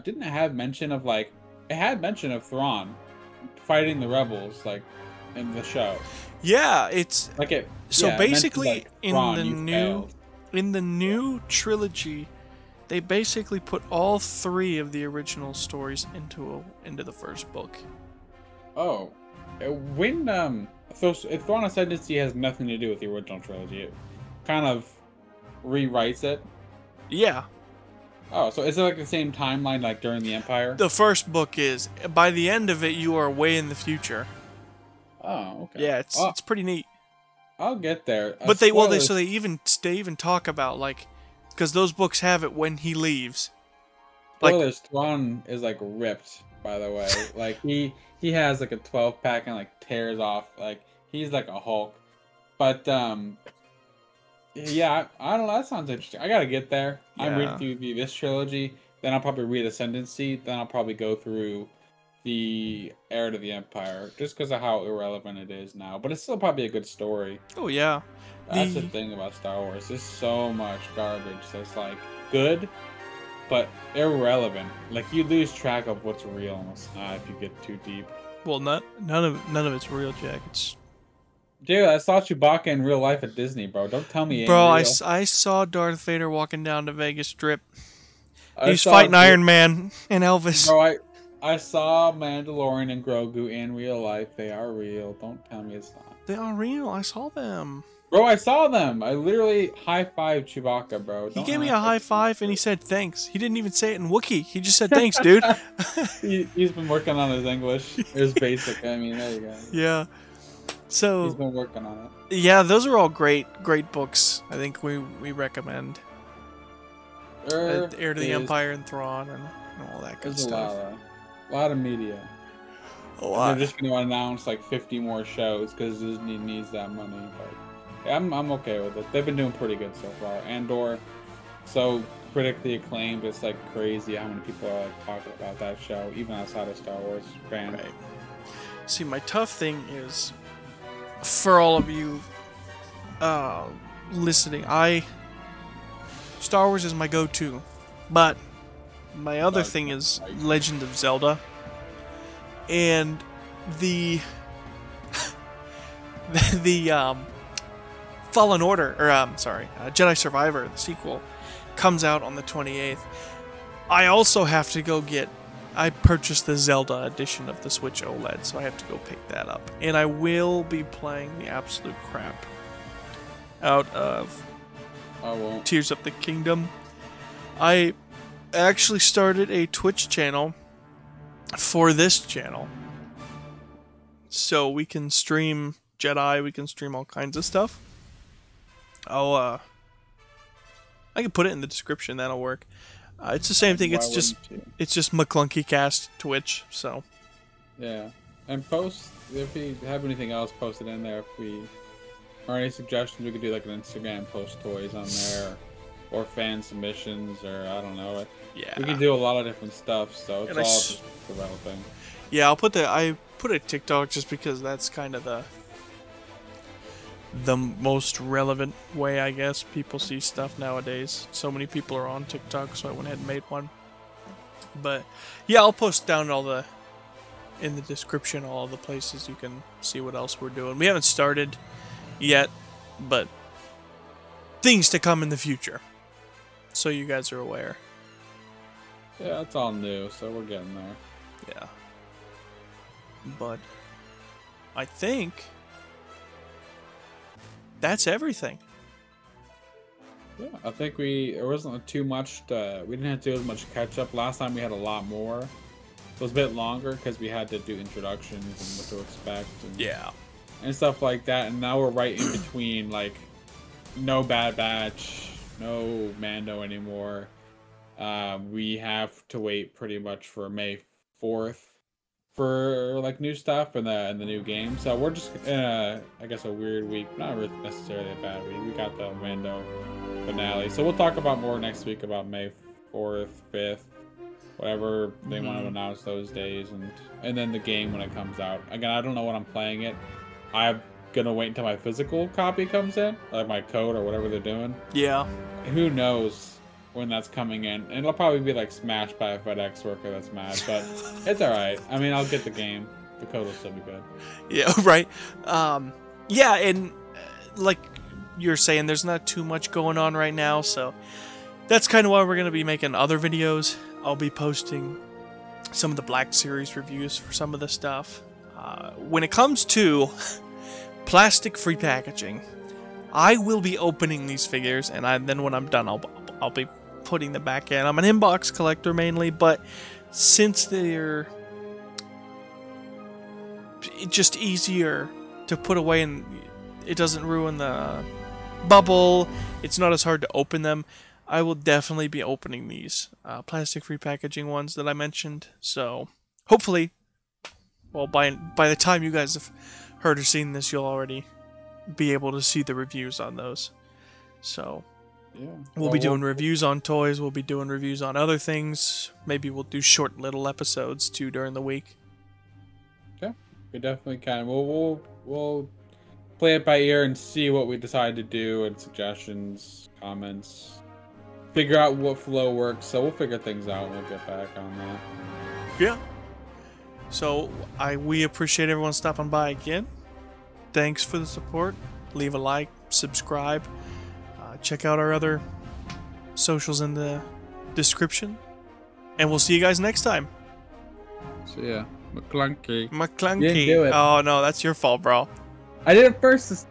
didn't it have mention of like it had mention of Thrawn fighting the rebels like in the show? Yeah, it's Like it. so yeah, it mentioned, basically like, Thrawn, you failed. in the new trilogy, they basically put all three of the original stories into the first book. Oh, when so Thrawn Ascendancy has nothing to do with the original trilogy. It kind of rewrites it. Yeah, Oh, so is it like the same timeline like during the Empire? the first book is. By the end of it, you are way in the future. Oh, okay. Yeah, it's pretty neat. I'll get there. But they even talk about like because those books have it when he leaves. Like Spoilers, Thrawn is like ripped, by the way. Like he has like a 12-pack and like tears off. Like he's like a Hulk. But yeah, I don't know. That sounds interesting. I gotta get there. I'm Yeah. reading through this trilogy. Then I'll probably read Ascendancy. Then I'll probably go through the Heir to the Empire, just because of how irrelevant it is now. But it's still probably a good story. oh yeah, That's the thing about Star Wars. There's so much garbage that's like good, but irrelevant. Like you lose track of what's real and what's not if you get too deep. well none of it's real, Jack. It's Dude, I saw Chewbacca in real life at Disney, bro. Don't tell me it ain't bro. real. I saw Darth Vader walking down the Vegas Strip. I He's saw fighting Gro- Iron Man and Elvis. Bro, I saw Mandalorian and Grogu in real life. They are real. Don't tell me it's not. They are real. I saw them. Bro, I saw them. I literally high-fived Chewbacca, bro. He gave me a high five and he said thanks. He didn't even say it in Wookiee. He just said thanks, dude. He's been working on his English. His basic. I mean, there you go. Yeah. He's So been working on it. yeah, those are all great books. I think we recommend Heir to the Empire and Thrawn and all that good There's stuff. a lot of media. A They're lot. just going to announce like 50 more shows because Disney needs that money. But yeah, I'm okay with it. They've been doing pretty good so far. Andor, so critically acclaimed. It's like crazy how many people are like talking about that show, even outside of Star Wars fans. Right. See, my tough thing is for all of you listening. Star Wars is my go-to, but my other thing is Legend of Zelda, and the Fallen Order, or Jedi Survivor, the sequel, comes out on the 28th. I also have to go get... I purchased the Zelda edition of the Switch OLED, so I have to go pick that up. And I will be playing the absolute crap out of Tears of the Kingdom. I actually started a Twitch channel for this channel, so we can stream Jedi, we can stream all kinds of stuff. I can put it in the description, that'll work. It's the same thing. It's just Maclunkey-Cast Twitch. So yeah, and post if you have anything else, post it in there. If we or any suggestions, we could do like an Instagram post toys on there, or fan submissions, or I don't know. Yeah, we can do a lot of different stuff. So it's all just developing. Yeah, I put a TikTok just because that's kind of the most relevant way, I guess, people see stuff nowadays. So many people are on TikTok, so I went ahead and made one. But yeah, I'll post down in the description all the places you can see what else we're doing. We haven't started yet, but things to come in the future, so you guys are aware. Yeah, it's all new, so we're getting there. Yeah. But I think that's everything. Yeah, I think there wasn't too much. We didn't have to do as much catch up. Last time we had a lot more. It was a bit longer because we had to do introductions and what to expect. And stuff like that. And now we're right in between, like, no Bad Batch, no Mando anymore. We have to wait pretty much for May 4th for like new stuff and the new game. So we're just in I guess a weird week, not really necessarily a bad week. We got the Mando finale, so we'll talk about more next week about May 4th, 5th, whatever they want to announce those days, and then the game when it comes out. Again, I don't know when I'm playing it. I'm gonna wait until my physical copy comes in, like my code or whatever they're doing. Yeah, who knows when that's coming in, and it'll probably be like smashed by a FedEx worker that's mad, but it's all right. I mean, I'll get the game. The code will still be good. Yeah, right. Yeah, and like you're saying, there's not too much going on right now, so that's kind of why we're gonna be making other videos. I'll be posting some of the Black Series reviews for some of the stuff. When it comes to plastic-free packaging, I will be opening these figures, and then when I'm done, I'll be putting them back in. I'm an inbox collector mainly, but since they're just easier to put away and it doesn't ruin the bubble, it's not as hard to open them, I will definitely be opening these plastic-free packaging ones that I mentioned. So hopefully, well, by the time you guys have heard or seen this, you'll already be able to see the reviews on those. So yeah, we'll be doing reviews on toys. We'll be doing reviews on other things. Maybe we'll do short little episodes too during the week. Yeah, we definitely can. We'll play it by ear and see what we decide to do, and suggestions, comments, figure out what flow works. So we'll figure things out and we'll get back on that. Yeah. So we appreciate everyone stopping by again. Thanks for the support. Leave a like, subscribe. Check out our other socials in the description. And we'll see you guys next time. So yeah, Maclunkey. Maclunkey. You didn't do it. Oh no, that's your fault, bro. I did it first.